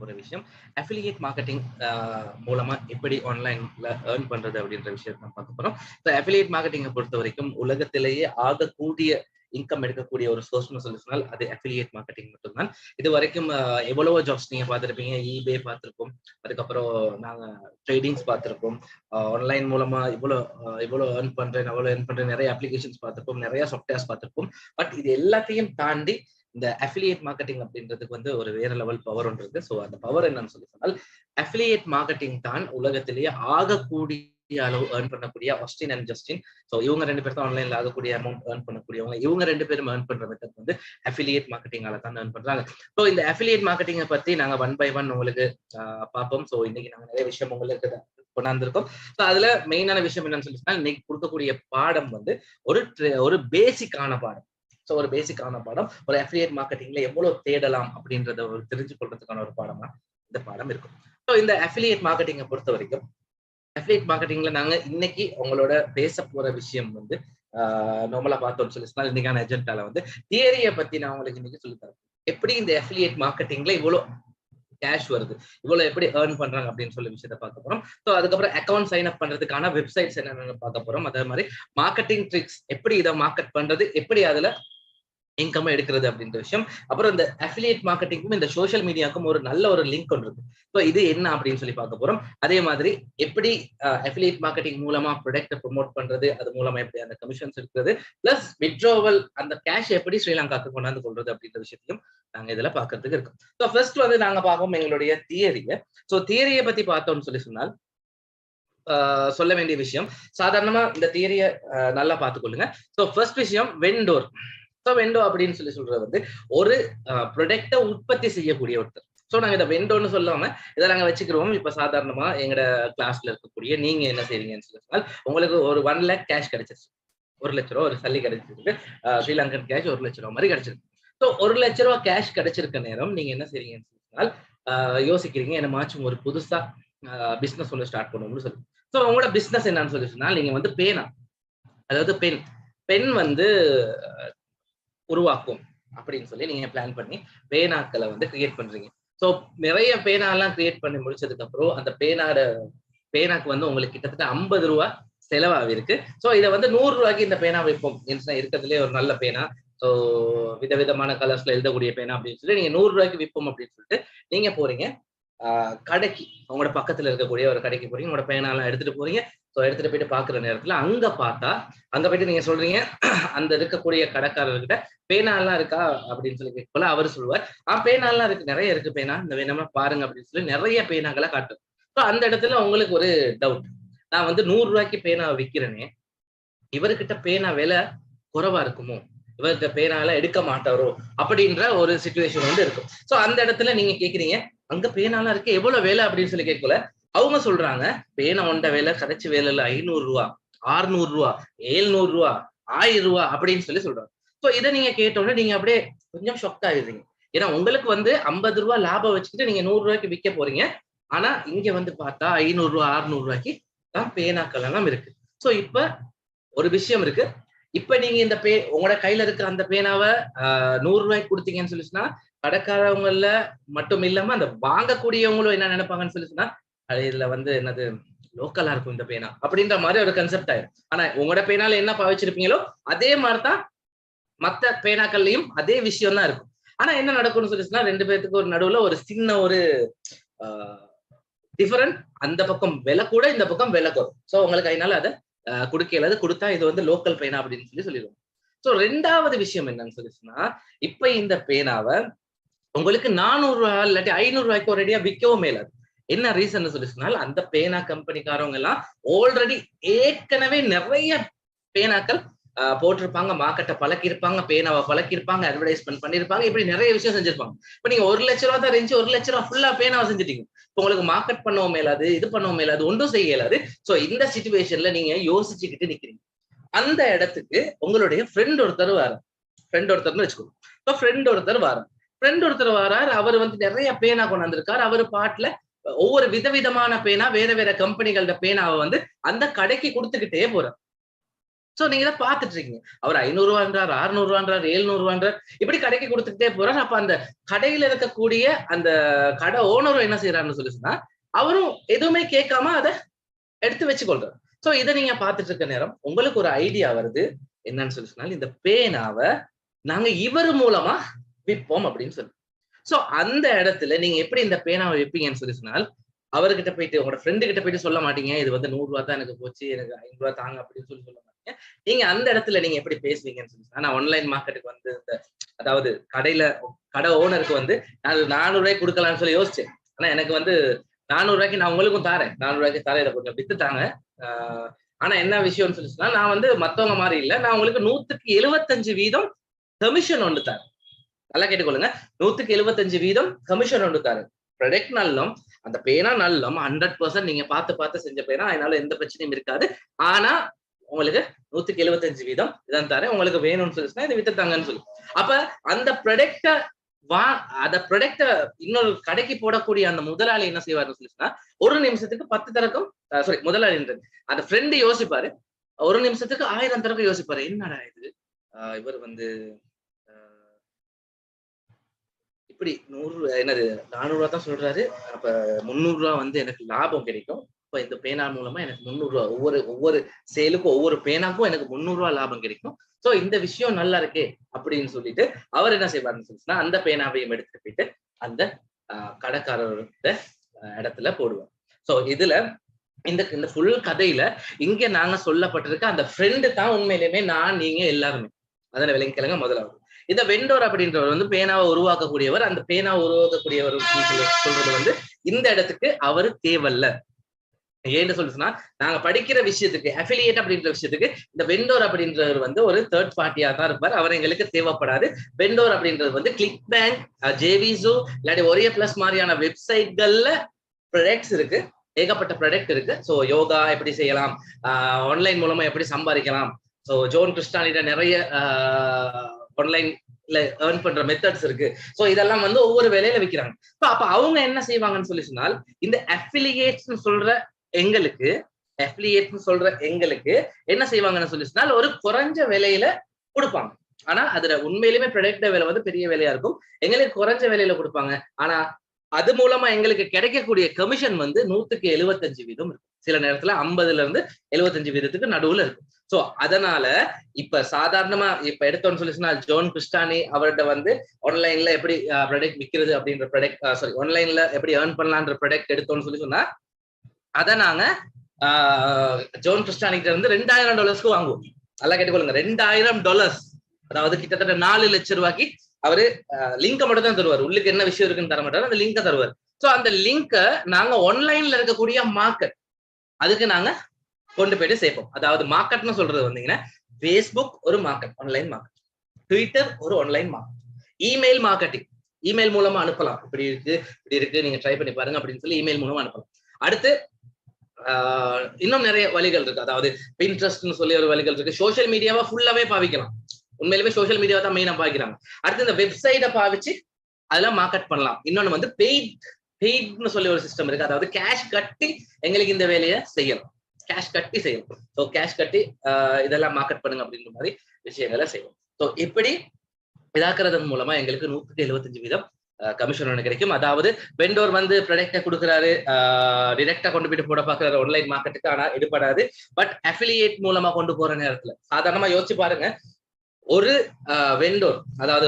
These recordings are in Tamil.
போற விஷயம் அஃபிலியேட் மார்க்கெட்டிங் மூலமா எப்படி ஆன்லைன்ல ஏர்ன் பண்றது அப்படின்ற விஷயத்தை நம்ம பார்க்க போறோம். அஃபிலியேட் மார்க்கெட்டிங்கை பொறுத்த வரைக்கும் உலகத்திலேயே ஆகக்கூடிய இன்கம் எடுக்கக்கூடிய ஒரு சோர்ஸ்னு சொல்லி சொன்னால் அது அஃபிலியேட் மார்க்கெட்டிங் மட்டும்தான். இது வரைக்கும் எவ்வளவோ ஜாப்ஸ் நீங்க பார்த்துருப்பீங்க. ஈபே பார்த்திருப்போம், அதுக்கப்புறம் நாங்க ட்ரேடிங்ஸ் பார்த்திருப்போம், ஆன்லைன் மூலமா இவ்வளவு ஏர்ன் பண்றேன் அவ்வளவு ஏர்ன் பண்றேன், நிறைய அப்ளிகேஷன்ஸ் பார்த்திருப்போம், நிறைய சாஃப்ட்வேர்ஸ் பார்த்திருப்போம். பட் இது எல்லாத்தையும் தாண்டி இந்த அஃபிலியேட் மார்க்கெட்டிங் அப்படின்றதுக்கு வந்து ஒரு வேற லெவல் பவர் ஒன்று இருக்கு. ஸோ அந்த பவர் என்னன்னு சொல்லி சொன்னால் அஃபிலியேட் மார்க்கெட்டிங் தான் உலகத்திலேயே ஆகக்கூடிய அளவு ஏர்ன் பண்ணக்கூடிய ஆஸ்டின் அண்ட் ஜஸ்டின். ஸோ இவங்க ரெண்டு பேர் தான் ஆன்லைன்ல ஆகக்கூடிய அமௌண்ட் ஏர்ன் பண்ணக்கூடியவங்க. இவங்க ரெண்டு பேரும் ஏர்ன் பண்ற மெத்தட் வந்து அஃபிலியேட் மார்க்கெட்டிங்கால தான் ஏர்ன் பண்றாங்க. ஸோ இந்த அஃபிலியேட் மார்க்கெட்டிங்கை பத்தி நாங்க 1 by 1 உங்களுக்கு பார்ப்போம். ஸோ இன்னைக்கு நாங்க நிறைய விஷயம் உங்களுக்கு கொண்டாந்துருக்கோம். ஸோ அதுல மெயினான விஷயம் என்னன்னு சொல்லி சொன்னால் இன்னைக்கு கொடுக்கக்கூடிய பாடம் வந்து ஒரு பேசிக்கான பாடம். ஸோ ஒரு பேசிக்கான பாடம், ஒரு அஃபிலியேட் மார்க்கெட்டிங்ல எவ்வளவு தேடலாம் அப்படின்றத தெரிஞ்சு கொள்றதுக்கான ஒரு பாடமா இந்த பாடம் இருக்கும். ஸோ இந்த அஃபிலியேட் மார்க்கெட்டிங்கை பொறுத்த வரைக்கும் அஃபிலியேட் மார்க்கெட்டிங்ல நாங்க இன்னைக்கு உங்களோட பேச போற விஷயம் வந்து நார்மலா பார்த்தோம்னு சொல்லி சொன்னால் இன்னைக்கான எஜெண்டால வந்து தியரியை பத்தி நான் உங்களுக்கு இன்னைக்கு சொல்லி தரேன். எப்படி இந்த அஃபிலியேட் மார்க்கெட்டிங்ல இவ்வளவு கேஷ் வருது, இவ்வளவு எப்படி ஏர்ன் பண்றாங்க அப்படின்னு சொல்லி விஷயத்த பார்க்க போறோம். ஸோ அதுக்கப்புறம் அக்கௌண்ட் சைன் அப் பண்றதுக்கான வெப்சைட்ஸ் என்னென்னு பார்க்க போறோம். அதே மாதிரி மார்க்கெட்டிங் ட்ரிக்ஸ், எப்படி இதை மார்க்கெட் பண்றது, எப்படி அதுல இன்கம் எடுக்கிறது அப்படின்ற விஷயம். அப்புறம் இந்த அஃபிலியேட் மார்க்கெட்டிங்கும் இந்த சோஷியல் மீடியாவுக்கும் ஒரு நல்ல ஒரு லிங்க் ஒன்று இருக்கு. ஸோ இது என்ன அப்படின்னு சொல்லி பார்க்க போறோம். அதே மாதிரி எப்படி அஃபிலியேட் மார்க்கெட்டிங் மூலமா ப்ராடக்ட்டை ப்ரொமோட் பண்றது, அது மூலமா எப்படி அந்த கமிஷன்ஸ் இருக்கிறது, பிளஸ் வித்ட்ராவல் அந்த கேஷ் எப்படி ஸ்ரீலங்காக்கு கொண்டாந்து கொள்றது அப்படின்ற விஷயத்தையும் நாங்க இதுல பாக்குறதுக்கு இருக்கோம். ஸோ ஃபர்ஸ்ட் வந்து நாங்க பார்ப்போம் எங்களுடைய தியரியை. ஸோ தியரியை பத்தி பார்த்தோம்னு சொல்லி சொன்னால் சொல்ல வேண்டிய விஷயம், சாதாரணமா இந்த தியரியை நல்லா பார்த்துக்கொள்ளுங்க. ஸோ ஃபர்ஸ்ட் விஷயம் வெண்டோர். வெண்டோ அப்படின்னு சொல்லி சொல்றது வந்து ஒரு ப்ராடக்ட்டை உற்பத்தி செய்யக்கூடிய ஒருத்தர். ஸோ நாங்க இதை வெண்டோன்னு சொல்லாம இதை நாங்க வச்சுக்கிறோம். இப்ப சாதாரணமா எங்கட கிளாஸ்ல இருக்கக்கூடிய நீங்க என்ன செய்றீங்கன்னு சொல்லி சொன்னால் உங்களுக்கு ஒரு 1 lakh கேஷ் கிடைச்சிருச்சு, 1 லட்ச ரூபா ஒரு சல்லி கிடைச்சிருக்கு, ஸ்ரீலங்கன் கேஷ் 1 லட்ச ரூபா மாதிரி கிடைச்சிருக்கு. ஸோ 1 லட்ச ரூபா கேஷ் கிடைச்சிருக்க நேரம் நீங்க என்ன செய்றீங்கன்னு சொன்னால் யோசிக்கிறீங்க, என்னமாச்சும் ஒரு புதுசா பிசினஸ் ஒன்று ஸ்டார்ட் பண்ணணும்னு சொல்லி. ஸோ உங்களோட பிசினஸ் என்னன்னு சொல்லி சொன்னால் நீங்க வந்து பேனா, அதாவது பென் வந்து உருவாக்கும் அப்படின்னு சொல்லி நீங்க பிளான் பண்ணி பேனாக்களை வந்து கிரியேட் பண்றீங்க. ஸோ நிறைய பேனாலாம் கிரியேட் பண்ணி முடிச்சதுக்கு அப்புறம் அந்த பேனாக்கு வந்து உங்களுக்கு கிட்டத்தட்ட 50 ரூபா செலவாகிருக்கு. ஸோ இதை வந்து 100 ரூபாய்க்கு இந்த பேனா வைப்போம், இருக்கிறதுலே ஒரு நல்ல பேனா, ஸோ விதவிதமான கலர்ஸ்ல எழுதக்கூடிய பேனா அப்படின்னு சொல்லி நீங்க 100 ரூபாய்க்கு விற்போம் அப்படின்னு சொல்லிட்டு நீங்க போறீங்க கடைக்கு, உங்களோட பக்கத்துல இருக்கக்கூடிய ஒரு கடைக்கு போறீங்க, உங்களோட பேனாலாம் எடுத்துட்டு போறீங்க. ஸோ எடுத்துட்டு போயிட்டு பாக்குற நேரத்துல அங்க போயிட்டு நீங்க சொல்றீங்க அந்த இருக்கக்கூடிய கடைக்காரர்கிட்ட பேனாலாம் இருக்கா அப்படின்னு சொல்லி கேட்கல. அவர் சொல்லுவார், பேனாலாம் இருக்கு, நிறைய இருக்கு பேனா, இந்த வேணுமா பாருங்க அப்படின்னு சொல்லி நிறைய பேனாக்களை காட்டும். ஸோ அந்த இடத்துல உங்களுக்கு ஒரு டவுட், நான் வந்து 100 ரூபாய்க்கு பேனா விற்கிறேனே, இவர்கிட்ட பேனா விலை குறைவா இருக்குமோ, இவர்கிட்ட பேனால எடுக்க மாட்டாரோ அப்படின்ற ஒரு சிச்சுவேஷன் வந்து இருக்கும். ஸோ அந்த இடத்துல நீங்க கேக்குறீங்க, அங்க பேனாலாம் இருக்கு, எவ்வளவு வேலை அப்படின்னு சொல்லி கேட்கல. அவங்க சொல்றாங்க பேனா ஒண்ட வேலை கடைச்சி வேலையில 500 ரூபா, 600 ரூபா, 700 ரூபா, 1000 ரூபா அப்படின்னு சொல்லி சொல்றாங்க. ஸோ இதை நீங்க கேட்டோன்னே நீங்க அப்படியே கொஞ்சம் ஷாக் ஆயிடுறீங்க. ஏன்னா உங்களுக்கு வந்து 50 ரூபா லாபம் வச்சுக்கிட்டு நீங்க 100 ரூபாய்க்கு விற்க போறீங்க. ஆனா இங்க வந்து பார்த்தா 500 ரூபா 600 ரூபாய்க்கு தான் பேனாக்கள் எல்லாம் இருக்கு. ஸோ இப்ப ஒரு விஷயம் இருக்கு, இப்ப நீங்க இந்த உங்களோட கையில இருக்கிற அந்த பேனாவை 100 ரூபாய்க்கு கொடுத்தீங்கன்னு சொல்லி சொன்னா கடைக்காரவங்கல மட்டும் இல்லாம அந்த வாங்கக்கூடியவங்களும் என்ன நினைப்பாங்கன்னு சொல்லி சொன்னா, இதுல வந்து என்னது லோக்கலா இருக்கும் இந்த பேனா அப்படின்ற மாதிரி ஒரு கன்செப்ட் ஆயிரும். ஆனா உங்களோட பேனால என்ன பாவிச்சிருப்பீங்களோ அதே மாதிரிதான் மத்த பேனாக்கள்லயும் அதே விஷயம் தான் இருக்கும். ஆனா என்ன நடக்கும்னு சொல்லி சொன்னா ரெண்டு பேருக்கு ஒரு நடுவுல ஒரு சின்ன ஒரு டிஃபரண்ட், அந்த பக்கம் விலை கூட இந்த பக்கம் விலை குறையும். ஸோ உங்களுக்கு அதனால அதை கொடுக்கல, கொடுத்தா இது வந்து லோக்கல் பேனா அப்படின்னு சொல்லி சொல்லிடுவோம். ஸோ ரெண்டாவது விஷயம் என்னன்னு சொல்லி சொன்னா, இப்ப இந்த பேனாவை உங்களுக்கு 400 ரூபாய் இல்லாட்டி 500 ரூபாய்க்கு ஒரேடியா விற்கவும் மேலாது. என்ன ரீசன் சொல்லி சொன்னால் அந்த பேனா கம்பெனிக்காரவங்க எல்லாம் ஆல்ரெடி ஏற்கனவே நிறைய பேனாக்கள் போட்டிருப்பாங்க, மார்க்கெட்டை பழக்கிருப்பாங்க, பேனாவை பழக்கிருப்பாங்க, அட்வர்டைஸ்மெண்ட் பண்ணிருப்பாங்க, இப்படி நிறைய விஷயம் செஞ்சிருப்பாங்க. இப்ப நீங்க 1 லட்ச ரூபா தான் இருந்துச்சு, 1 லட்ச ரூபா ஃபுல்லா பேனாவை செஞ்சுட்டீங்க. இப்ப உங்களுக்கு மார்க்கெட் பண்ணவும் மேலாது, இது பண்ணவும் மேலாது, ஒன்றும் செய்ய இயலாது. சோ இந்த சிச்சுவேஷன்ல நீங்க யோசிச்சுக்கிட்டு நிக்கிறீங்க. அந்த இடத்துக்கு உங்களுடைய ஃப்ரெண்ட் ஒருத்தர் வரார், ஃப்ரெண்ட் ஒருத்தர் வரார். அவர் வந்து நிறைய பேனா கொண்டு வந்திருக்காரு. அவர் பாட்டுல ஒவ்வொரு விதவிதமான பேனா, வேற வேற கம்பெனிகளோட பேனாவை வந்து அந்த கடைக்கு கொடுத்துக்கிட்டே போறார். சோ நீங்க இதை பாத்துட்டு இருக்கீங்க. அவர் 500 ரூபான்றார், 600 ரூபான்றார், 700 ரூபான்றார், இப்படி கடைக்கு கொடுத்துட்டே போறாரு. அப்ப அந்த கடையில இருக்கக்கூடிய அந்த கடை ஓனரும் என்ன செய்யறாருன்னு சொல்லி சொன்னா, அவரும் எதுவுமே கேட்காம அதை எடுத்து வச்சுக்கொள்றாரு. சோ இதை நீங்க பாத்துட்டு இருக்க நேரம் உங்களுக்கு ஒரு ஐடியா வருது, என்னன்னு சொல்லி சொன்னால் இந்த பேனாவை நாங்க இவர் மூலமா விற்போம் அப்படின்னு சொல்லி. சோ அந்த இடத்துல நீங்க எப்படி இந்த பேனாவை விற்பீங்கன்னு சொல்லி சொன்னால், அவர்கிட்ட போயிட்டு உங்களோட ஃப்ரெண்டு கிட்ட போயிட்டு சொல்ல மாட்டீங்க, இது வந்து 100 ரூபா தான் எனக்கு போச்சு, எனக்கு 5 ரூபா தாங்க அப்படின்னு சொல்லி சொல்ல மாட்டீங்க. நீங்க அந்த இடத்துல நீங்க எப்படி பேசுவீங்கன்னு சொல்லி சொன்னா, நான் ஆன்லைன் மார்க்கெட்டுக்கு வந்து அதாவது கடை ஓனருக்கு வந்து நான் 400 ரூபாய்க்கு கொடுக்கலாம்னு சொல்லி யோசிச்சேன். ஆனா எனக்கு வந்து 400 ரூபாய்க்கு நான் உங்களுக்கும் தாரேன், 400 ரூபாய்க்கு தரேன், இதை கொஞ்சம் வித்துட்டாங்க. ஆனா என்ன விஷயம்னு சொல்லி சொன்னா, நான் வந்து மத்தவங்க மாதிரி இல்ல, நான் உங்களுக்கு 175% கமிஷன் ஒன்று தரேன். நல்லா கேட்டுக்கொள்ளுங்க, 175% கமிஷன் ஒன்று தரேன். ப்ராடக்ட் நல்லம், அந்த பேனா நல்லம், 100% நீங்க பார்த்து செஞ்ச பேனா, அதனால எந்த பிரச்சனையும் இருக்காது. ஆனா உங்களுக்கு 175% இதான் தரேன், உங்களுக்கு வேணும்னு சொல்லிச்சுன்னா இதை வித்துட்டாங்கன்னு சொல்லி. அப்ப அந்த ப்ராடக்ட இன்னொரு கடைக்கு போடக்கூடிய அந்த முதலாளி என்ன செய்வாருன்னு சொல்லிச்சுன்னா, ஒரு நிமிஷத்துக்கு 10 தரக்கும் முதலாளி அந்த ஃப்ரெண்டு யோசிப்பாரு, ஒரு நிமிஷத்துக்கு 1000 தரக்கும் யோசிப்பாரு. என்னடா இது, இவர் வந்து இப்படி 100 என்னது 400 ரூபா தான் சொல்றாரு, அப்ப 300 ரூபா வந்து எனக்கு லாபம் கிடைக்கும். இப்ப இந்த பேனா மூலமா எனக்கு 300 ரூபா, ஒவ்வொரு சேலுக்கும் ஒவ்வொரு பேனாக்கும் எனக்கு 300 ரூபா லாபம் கிடைக்கும். சோ இந்த விஷயம் நல்லா இருக்கே அப்படின்னு சொல்லிட்டு அவர் என்ன செய்வாருன்னு சொல்லிச்சுன்னா, அந்த பேனாவையும் எடுத்துட்டு போயிட்டு அந்த கடைக்காரரோட இடத்துல போடுவார். சோ இதுல இந்த ஃபுல் கதையில இங்க நாங்க சொல்லப்பட்டிருக்க அந்த ஃப்ரெண்டு தான் உண்மையிலுமே நான் நீங்க எல்லாருமே அதனை விளங்கிக்கலங்க. முதலாவது இந்த வெண்டோர் அப்படின்றவர் வந்து பேனாவை உருவாக்கக்கூடியவர். அந்த பேனாவை உருவாக்கக்கூடியவர் சொல்றது வந்து இந்த இடத்துக்கு அவரு தேவையில்ல. ஏன்னு சொல்லுச்சுன்னா, நாங்க படிக்கிற விஷயத்துக்கு அஃபிலியேட் அப்படின்ற விஷயத்துக்கு இந்த வெண்டோர் அப்படின்றவர் வந்து ஒரு தேர்ட் பார்ட்டியா தான் இருப்பார். அவர் எங்களுக்கு தேவைப்படாது. வெண்டோர் அப்படின்றது வந்து கிளிக் பேங்க், ஜேவிசோ இல்லாட்டி ஒரே பிளஸ் மாதிரியான வெப்சைட்கள்ல ப்ராடக்ட்ஸ் இருக்கு, ஏகப்பட்ட ப்ராடக்ட் இருக்கு. ஸோ யோகா எப்படி செய்யலாம், ஆன்லைன் மூலமா எப்படி சம்பாதிக்கலாம், ஸோ ஜோன் கிறிஸ்டானிட்ட நிறைய ஆன்லைன்ல ஏர்ன் பண்ற மெத்தட்ஸ் இருக்கு. ஸோ இதெல்லாம் வந்து ஒவ்வொரு வேலையில விற்கிறாங்க. அப்ப அவங்க என்ன செய்வாங்கன்னு சொல்லி சொன்னால், இந்த அஃபிலியேட்ஸ் சொல்ற எங்களுக்கு என்ன செய்வாங்கன்னு சொல்லி சொன்னால், ஒரு குறைஞ்ச விலையில கொடுப்பாங்க. ஆனா அதுல உண்மையிலுமே ப்ராடக்ட் விலை வந்து பெரிய விலையா இருக்கும், எங்களுக்கு குறைஞ்ச விலையில கொடுப்பாங்க. ஆனா அது மூலமா எங்களுக்கு கிடைக்கக்கூடிய கமிஷன் வந்து 175% இருக்கும். சில நேரத்துல 50% நடுவுல இருக்கும். சோ அதனால இப்ப சாதாரணமா இப்ப எடுத்தோம்னு சொல்லி சொன்னா, ஜோன் கிறிஸ்டானி அவர்கிட்ட வந்து ஆன்லைன்ல எப்படி ப்ராடக்ட் விற்கிறது அப்படின்ற ப்ராடக்ட் ஆன்லைன்ல எப்படி ஏர்ன் பண்ணலான்ற ப்ராடக்ட் எடுத்தோம்னு சொல்லி சொன்னா, அதை நாங்க ஜோன் கிறிஸ்டானிட்ட இருந்து $2000 வாங்குவோம். நல்லா கேட்டுக்கொள்ளுங்க, $2000, அதாவது கிட்டத்தட்ட 4 லட்சம் ரூபாய்க்கு அவரு லிங்க மட்டும் தான் தருவார், உள்ளுக்கு என்ன விஷயம் இருக்குன்னு தர மாட்டாரு, அந்த லிங்க தருவார். சோ அந்த லிங்க நாங்க ஆன்லைன்ல இருக்கக்கூடிய மார்க்கெட் அதுக்கு நாங்க கொண்டு போயிட்டு சேர்ப்போம். அதாவது மார்க்கெட்னு சொல்றது வந்தீங்கன்னா, பேஸ்புக் ஒரு மார்க்கெட், ஆன்லைன் மார்க்கெட், ட்விட்டர் ஒரு online market, email marketing, email மூலமா அனுப்பலாம், இப்படி இருக்கு நீங்க ட்ரை பண்ணி பாருங்க அப்படின்னு சொல்லி இமெயில் மூலமா அனுப்பலாம். அடுத்து இன்னும் நிறைய வழிகள் இருக்கு, அதாவது பின்ட்ரெஸ்ட்னு சொல்லி ஒரு வழிகள் இருக்கு. சோசியல் மீடியாவை ஃபுல்லாவே பாவிக்கலாம், உண்மையிலுமே சோசியல் மீடியாவை தான் மெயினா பாவிக்கிறாங்க. அடுத்து இந்த வெப்சைட்டை பாவிச்சு அதெல்லாம் மார்க்கெட் பண்ணலாம். இன்னொன்னு வந்து பெய்ட்னு சொல்லி ஒரு சிஸ்டம் இருக்கு, அதாவது கேஷ் கட்டி எங்களுக்கு இந்த வேலையை செய்யலாம், கேஷ் கட்டி செய்யலாம். ஸோ கேஷ் கட்டி இதெல்லாம் மார்க்கெட் பண்ணுங்க அப்படின்ற மாதிரி விஷயங்களை செய்வோம். ஸோ இப்படி இதாக்குறதன் மூலமா எங்களுக்கு 175% கமிஷன் ஒன்று கிடைக்கும். அதாவது வெண்டோர் வந்து ப்ராடக்டை கொடுக்குறாரு, டிரெக்டா கொண்டு போயிட்டு போட பாக்குறாரு ஆன்லைன் மார்க்கெட்டுக்கு, ஆனா எடுப்படாது. பட் அஃபிலியேட் மூலமா கொண்டு போற நேரத்துல சாதாரணமா யோசிச்சு பாருங்க, ஒரு வெண்டோர் அதாவது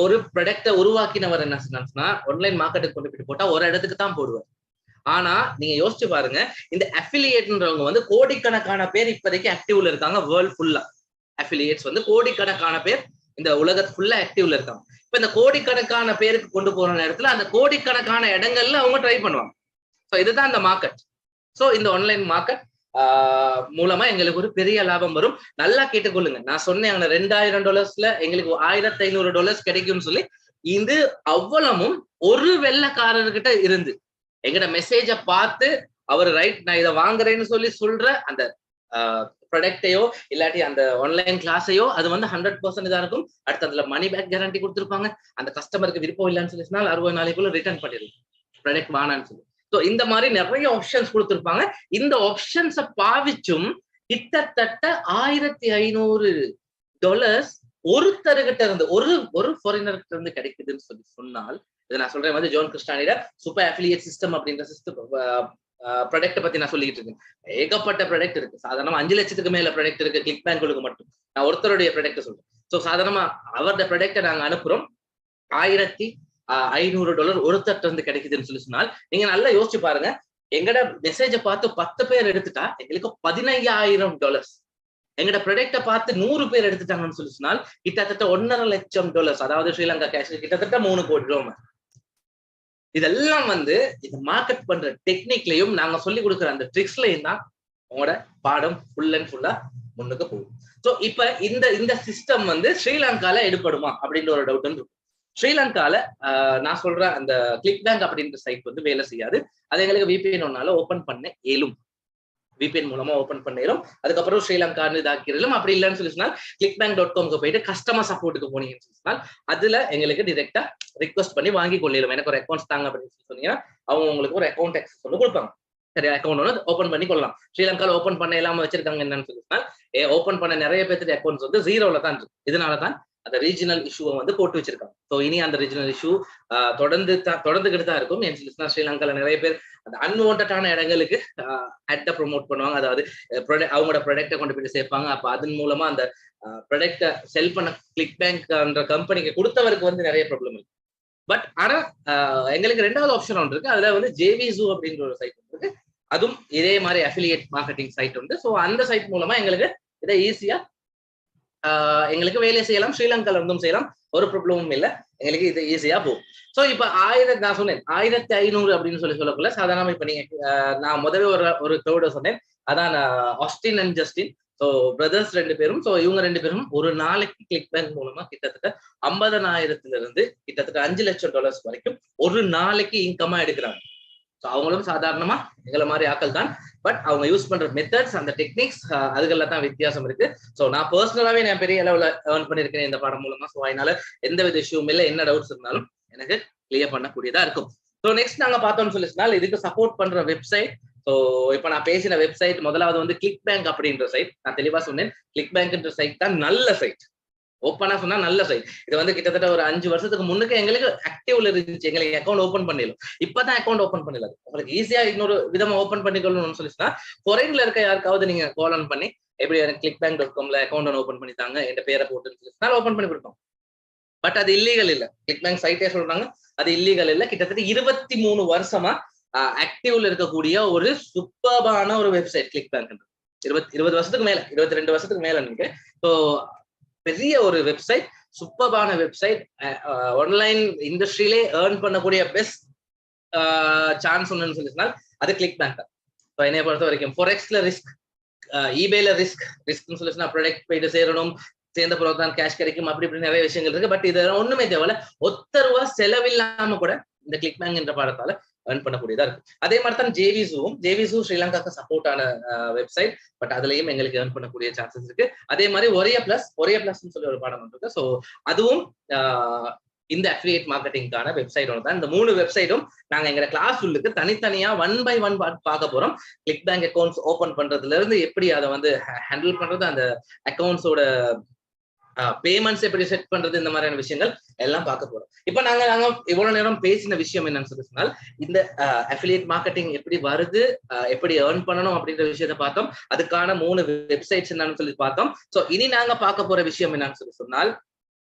ஒரு ப்ராடக்டை உருவாக்கினவர் என்ன சொன்னா, ஆன்லைன் மார்க்கெட்டுக்கு கொண்டு போயிட்டு போட்டா ஒரு இடத்துக்கு தான் போடுவார். ஆனா நீங்க யோசிச்சு பாருங்க, இந்த அஃபிலியேட்ன்றவங்க வந்து கோடிக்கணக்கான பேர் இப்போதைக்கு ஆக்டிவ்ல இருக்காங்க. வேர்ல்ட் ஃபுல்லா அஃபிலியேட்ஸ் வந்து கோடிக்கணக்கான பேர் இந்த உலகத்து ஃபுல்லா ஆக்டிவ்ல இருக்காங்க. இப்ப இந்த கோடிக்கணக்கான பேருக்கு கொண்டு போற நேரத்துல அந்த கோடிக்கணக்கான இடங்கள்ல அவங்க ட்ரை பண்ணுவாங்க. ஸோ இதுதான் இந்த மார்க்கெட். ஸோ இந்த ஆன்லைன் மார்க்கெட் மூலமா எங்களுக்கு ஒரு பெரிய லாபம் வரும். நல்லா கேட்டுக்கொள்ளுங்க, நான் சொன்னேன் $2000 எங்களுக்கு $1500 கிடைக்கும்னு சொல்லி. இது அவ்வளவும் ஒரு வெள்ளைக்காரர்கிட்ட இருந்து எங்கிட்ட மெசேஜ பார்த்து அவர் ரைட் நான் இதை வாங்குறேன்னு சொல்லி சொல்ற அந்த ப்ராடக்டையோ இல்லாட்டி அந்த ஆன்லைன் கிளாஸையோ அது வந்து 100% இதா இருக்கும். அடுத்து அதுல மணி பேக் கேரண்டி கொடுத்துருப்பாங்க. அந்த கஸ்டமருக்கு விருப்பம் இல்லைன்னு சொல்லி சொன்னால் 60 நாளைக்குள்ள ரிட்டர்ன் பண்ணிடுவோம், ப்ராடக்ட் வானான்னு சொல்லி. ஸோ இந்த மாதிரி நிறைய ஆப்ஷன்ஸ் கொடுத்துருப்பாங்க. இந்த ஆப்ஷன்ஸை பாவிச்சும் கிட்டத்தட்ட $1500 ஒருத்தருகிட்ட இருந்து ஒரு ஃபாரினர்கிட்ட இருந்து கிடைக்குதுன்னு சொன்னால், இதை நான் சொல்றேன் வந்து ஜோன் கிறிஸ்டானியோட சூப்பர் அஃபிலியேட் சிஸ்டம் அப்படின்ற சிஸ்டம் ப்ராடக்ட் பத்தி நான் சொல்லிட்டு இருக்கேன். ஏகப்பட்ட ப்ராடக்ட் இருக்கு. சாதாரணமா 5 லட்சத்துக்கு மேல ப்ராடக்ட் இருக்கு கிளிக் பேங்க்களுக்கு மட்டும். நான் ஒருத்தருடைய ப்ராடக்ட் சொல்றேன். சோ சாதாரணமா அவருடைய ப்ராடக்ட்டை நாங்க அனுப்புறோம். $1500 ஒருத்தர் இருந்து கிடைக்குதுன்னு சொன்னால், நீங்க நல்லா யோசிச்சு பாருங்க. எங்கட மெசேஜை பார்த்து 10 பேர் எடுத்துட்டா எங்களுக்கு $15,000. எங்கட ப்ராடக்ட பார்த்து 100 பேர் எடுத்துட்டாங்கன்னு சொன்னால் கிட்டத்தட்ட $1.5 லட்சம், அதாவது ஸ்ரீலங்கா கேஷ் கிட்டத்தட்ட 3 கோடி ரூபாய். இதெல்லாம் வந்து இந்த மார்க்கெட் பண்ற டெக்னிக்லயும் நாங்க சொல்லி கொடுக்குற அந்த ட்ரிக்ஸ்லயும் தான் உங்களோட பாடம் ஃபுல் அண்ட் ஃபுல்லா முன்னுக்கு போகும். சோ இப்ப இந்த சிஸ்டம் வந்து ஸ்ரீலங்கால எடுப்படுமா அப்படின்ற ஒரு டவுட் இருக்கும். ஸ்ரீலங்கால நான் சொல்ற அந்த கிளிக் பேங்க் அப்படின்ற சைட் வந்து வேலை செய்யாது. அது எங்களுக்கு VPN ஒன்னால ஓபன் பண்ண இயலும். VPN மூலமா ஓபன் பண்ணிடும். அதுக்கப்புறம் ஸ்ரீலங்கா இதாக்கிடலாம். அப்படி இல்லைன்னு சொல்லி சொன்னால் clickbank.com போயிட்டு கஸ்டமர் சப்போர்ட்டுக்கு போனீங்கன்னு சொன்னால் அதுல எங்களுக்கு டிரெக்டா ரிக்வஸ்ட் பண்ணி வாங்கி கொள்ளிடும். எனக்கு ஒரு அக்கௌண்ட் தாங்க அப்படின்னு சொல்லி சொன்னீங்கன்னா அவங்க உங்களுக்கு ஒரு அக்கௌண்ட் ஆக்சஸ் ஒன்று கொடுப்பாங்க. சரி, அக்கௌண்ட் ஒன்று ஓபன் பண்ணி கொள்ளலாம். ஸ்ரீலங்கால ஓபன் பண்ண இல்லாம வச்சிருக்காங்க என்னன்னு சொல்லி சொன்னால் ஓபன் பண்ண நிறைய பேருக்கு அக்கௌண்ட்ஸ் வந்து 0ல தான் இருக்கு. இதனாலதான் அந்த ரீஜனல் இஷ்யூவை வந்து போட்டு வச்சிருக்காங்க. ஸோ இனி அந்த ரீஜனல் இஷ்யூ தொடர்ந்துகிட்டு தான் இருக்கும். ஸ்ரீலங்கால நிறைய பேர் அந்த அன்வான்டான இடங்களுக்கு அட்டை ப்ரொமோட் பண்ணுவாங்க. அதாவது அவங்களோட ப்ராடக்டை கொண்டு போய் சேர்ப்பாங்க. அப்ப அதன் மூலமா அந்த ப்ராடக்டை செல் பண்ண கிளிக் பேங்க் கம்பெனிக்கு கொடுத்தவருக்கு வந்து நிறைய ப்ராப்ளம் இருக்கு. பட் ஆனா எங்களுக்கு 2வது ஆப்ஷன் ஒன்று இருக்கு. அதுல வந்து JVZoo அப்படின்ற ஒரு சைட் இருக்கு. அதுவும் இதே மாதிரி அஃபிலியேட் மார்க்கெட்டிங் சைட் உண்டு. ஸோ அந்த சைட் மூலமா எங்களுக்கு இதை ஈஸியா எங்களுக்கு வேலை செய்யலாம். ஸ்ரீலங்கால இருந்தும் செய்யலாம். ஒரு ப்ராப்ளமும் இல்லை. எங்களுக்கு இது ஈஸியா போகும். ஸோ இப்ப நான் சொன்னேன் 1500 அப்படின்னு சொல்லக்குள்ள சாதாரணமா இப்ப நீங்க நான் முதல்ல ஒரு க்ரௌட சொன்னேன். அதான் Austin and Justin. So brothers 2 பேரும். ஸோ இவங்க 2 பேரும் ஒரு நாளைக்கு கிளிக் பேங்க் மூலமா கிட்டத்தட்ட 50,000 இருந்து கிட்டத்தட்ட $5 லட்சம் வரைக்கும் ஒரு நாளைக்கு இன்கமா எடுக்கிறாங்க. ஸோ அவங்களும் சாதாரணமா எங்களை மாதிரி ஆக்கள் தான். பட் அவங்க யூஸ் பண்ற மெத்தட்ஸ் அந்த டெக்னிக்ஸ் அதுகள்ல தான் வித்தியாசம் இருக்கு. ஸோ நான் பர்சனலாவே நான் பெரிய அளவுல ஏர்ன் பண்ணிருக்கேன் இந்த பாடம் மூலமா. ஸோ அதனால எந்த வித இஷ்யூவும் இல்லை. என்ன டவுட்ஸ் இருந்தாலும் எனக்கு கிளியர் பண்ணக்கூடியதா இருக்கும். ஸோ நெக்ஸ்ட் நாங்க பார்த்தோம்னு சொல்லிச்சுனால் இதுக்கு சப்போர்ட் பண்ற வெப்சைட். ஸோ இப்ப நான் பேசின வெப்சைட் முதலாவது வந்து கிளிக் பேங்க் அப்படின்ற சைட். நான் தெளிவா சொன்னேன், கிளிக் பேங்க்ன்ற சைட் தான் நல்ல சைட். ஓப்பனா சொன்னா நல்ல சைட். இது வந்து கிட்டத்தட்ட ஒரு 5 வருஷத்துக்கு முன்னுக்கு எங்களுக்கு ஆக்டிவ்ல இருந்துச்சு. எங்களுக்கு அக்கௌண்ட் ஓபன் பண்ணிடலாம். இப்பதான் அக்கௌண்ட் ஓபன் பண்ணிடலாம். உங்களுக்கு ஈஸியா இன்னொரு விதமா ஓபன் பண்ணிக்கணும்னு சொல்லிச்சுன்னா ஃபாரின்ல இருக்க யாருக்காவது நீங்க கால் ஆன் பண்ணி எப்படி எனக்கு clickbank.comல அக்கௌண்ட் ஓபன் பண்ணி தாங்க என் பேரை போட்டுன்னு சொல்லி ஓபன் பண்ணி கொடுப்போம். பட் அது இல்லீகல் இல்ல. கிளிக் பேங்க் சைட்டே சொல்றாங்க அது இல்லீகல் இல்ல. கிட்டத்தட்ட 23 வருஷமா ஆக்டிவ்ல இருக்கக்கூடிய ஒரு சூப்பர்பான ஒரு வெப்சைட் கிளிக் பேங்க். 20 வருஷத்துக்கு மேல 22 வருஷத்துக்கு மேல இருக்கு. ஸோ பெரிய ஒரு வெப்சைட், சூப்பர்பான வெப்சைட். ஆன்லைன் இண்டஸ்ட்ரியிலே ஏர்ன் பண்ணக்கூடிய பெஸ்ட் சான்ஸ் ஒன்னு சொல்லிச்சுன்னா அது கிளிக் பேங்க் தான். என்னைய பொறுத்த வரைக்கும் ஃபோரெக்ஸ்ல ரிஸ்க், ஈபேல ரிஸ்க்னு சொல்லிச்சுன்னா ப்ராடக்ட் போயிட்டு சேரணும், சேர்ந்த பிறகு தான் கேஷ் கிடைக்கும், அப்படி இப்படி நிறைய விஷயங்கள் இருக்கு. பட் இது ஒண்ணுமே தேவையில்ல. ₹1 செலவில்லாம கூட இந்த கிளிக் பேங்க் என்ற பாடத்தால ஏர்ன் பண்ணக்கூடியதா இருக்கு. அதே மாதிரி தான் JVZoo ஸ்ரீலங்காக்கு சப்போர்ட் ஆன வெப்சைட். பட் அதுலயும் எங்களுக்கு ஏர்ன் பண்ணக்கூடிய சான்சஸ் இருக்கு. அதே மாதிரி ஒரே பிளஸ் சொல்லி ஒரு பாடம் இருக்கு. ஸோ அதுவும் இந்த அஃபிலியேட் மார்க்கெட்டிங்கான வெப்சைட் ஒன்று தான். இந்த 3 வெப்சைட்டும் நாங்க எங்க கிளாஸ் உள்ளுக்கு தனித்தனியா 1 by 1 பார்க்க போறோம். கிளிக் பேங்க் அக்கௌண்ட்ஸ் ஓபன் பண்றதுல இருந்து எப்படி அதை வந்து ஹேண்டில் பண்றது, அந்த அக்கௌண்ட்ஸோட பேமெண்ட்ஸ் எப்படி செட் பண்றது, இந்த மாதிரியான விஷயங்கள் எல்லாம் பார்க்க போறோம். இப்ப நாங்க இவ்வளவு நேரம் பேசின விஷயம் என்னன்னு சொல்லி சொன்னால் இந்த அஃபிலியேட் மார்க்கெட்டிங் எப்படி வருது, எப்படி ஏர்ன் பண்ணணும் அப்படின்ற விஷயத்த பார்த்தோம். அதுக்கான 3 வெப்சைட்ஸ் என்னன்னு சொல்லி பார்த்தோம். ஸோ இனி நாங்க பார்க்க போற விஷயம் என்னன்னு சொல்லி சொன்னால்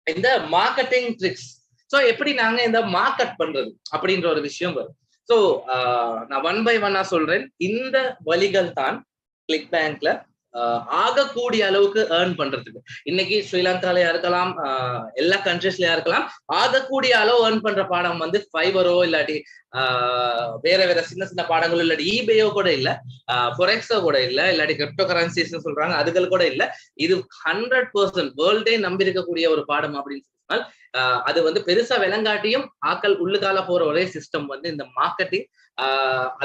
இந்த மார்க்கெட்டிங் ட்ரிக்ஸ். ஸோ எப்படி நாங்க இந்த மார்க்கெட் பண்றது அப்படின்ற ஒரு விஷயம் வரும். ஸோ நான் 1 by 1 சொல்றேன். இந்த வழிகள் தான் கிளிக் பேங்க்ல ஆகக்கூடிய அளவுக்கு ஏர்ன் பண்றதுக்கு. இன்னைக்கு ஸ்ரீலங்காலயா இருக்கலாம், எல்லா கண்ட்ரீஸ்லயா இருக்கலாம், ஆகக்கூடிய அளவு ஏர்ன் பண்ற பாடம் வந்து ஃபைவரோ இல்லாட்டி வேற சின்ன பாடங்களோ இல்லாட்டி ஈபேயோ கூட இல்ல, ஃபோரெக்ஸோ கூட இல்ல, இல்லாட்டி கிரிப்டோ கரன்சிஸ் சொல்றாங்க அதுகள் கூட இல்ல. இது 100% வேர்ல்டே நம்பி இருக்கக்கூடிய ஒரு பாடம் அப்படின்னு சொன்னால் அது வந்து பெருசா விளங்காட்டியும் ஆக்கள் உள்ளுக்கால போற ஒரே சிஸ்டம் வந்து இந்த மார்க்கெட்டிங்,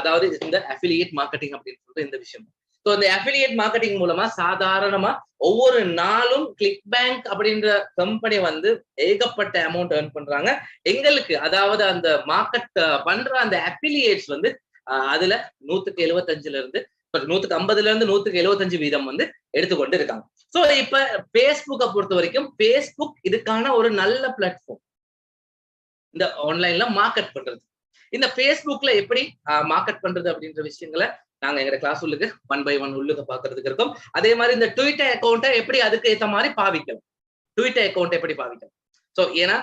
அதாவது இந்த அஃபிலியேட் மார்க்கெட்டிங் அப்படின்னு சொல்ற இந்த விஷயம். ஸோ இந்த அஃபிலியேட் மார்க்கெட்டிங் மூலமா சாதாரணமா ஒவ்வொரு நாளும் கிளிக் பேங்க் அப்படின்ற கம்பெனி வந்து ஏகப்பட்ட அமௌண்ட் ஏர்ன் பண்றாங்க எங்களுக்கு. அதாவது அந்த மார்க்கெட் பண்ற அந்த அஃபிலியேட்ஸ் வந்து அதுல 175ல இருந்து 150ல இருந்து 175% வந்து எடுத்துக்கொண்டு இருக்காங்க. சோ இப்ப பேஸ்புக்கை பொறுத்த வரைக்கும் பேஸ்புக் இதுக்கான ஒரு நல்ல பிளாட்ஃபார்ம் இந்த ஆன்லைன்ல மார்க்கெட் பண்றது. இந்த பேஸ்புக்ல எப்படி மார்க்கெட் பண்றது அப்படின்ற விஷயங்களை நாங்க எங்க கிளாஸ் உள்ளுக்கு 1 by 1 உள்ளுக்கு பாக்குறதுக்கு இருக்கும். அதே மாதிரி இந்த ட்விட்டர் அக்கௌண்ட்டை எப்படி அதுக்கு ஏற்ற மாதிரி பாவிக்கலாம், ட்விட்டர் அக்கௌண்ட் எப்படி பாவிக்கலாம். சோ ஏன்னா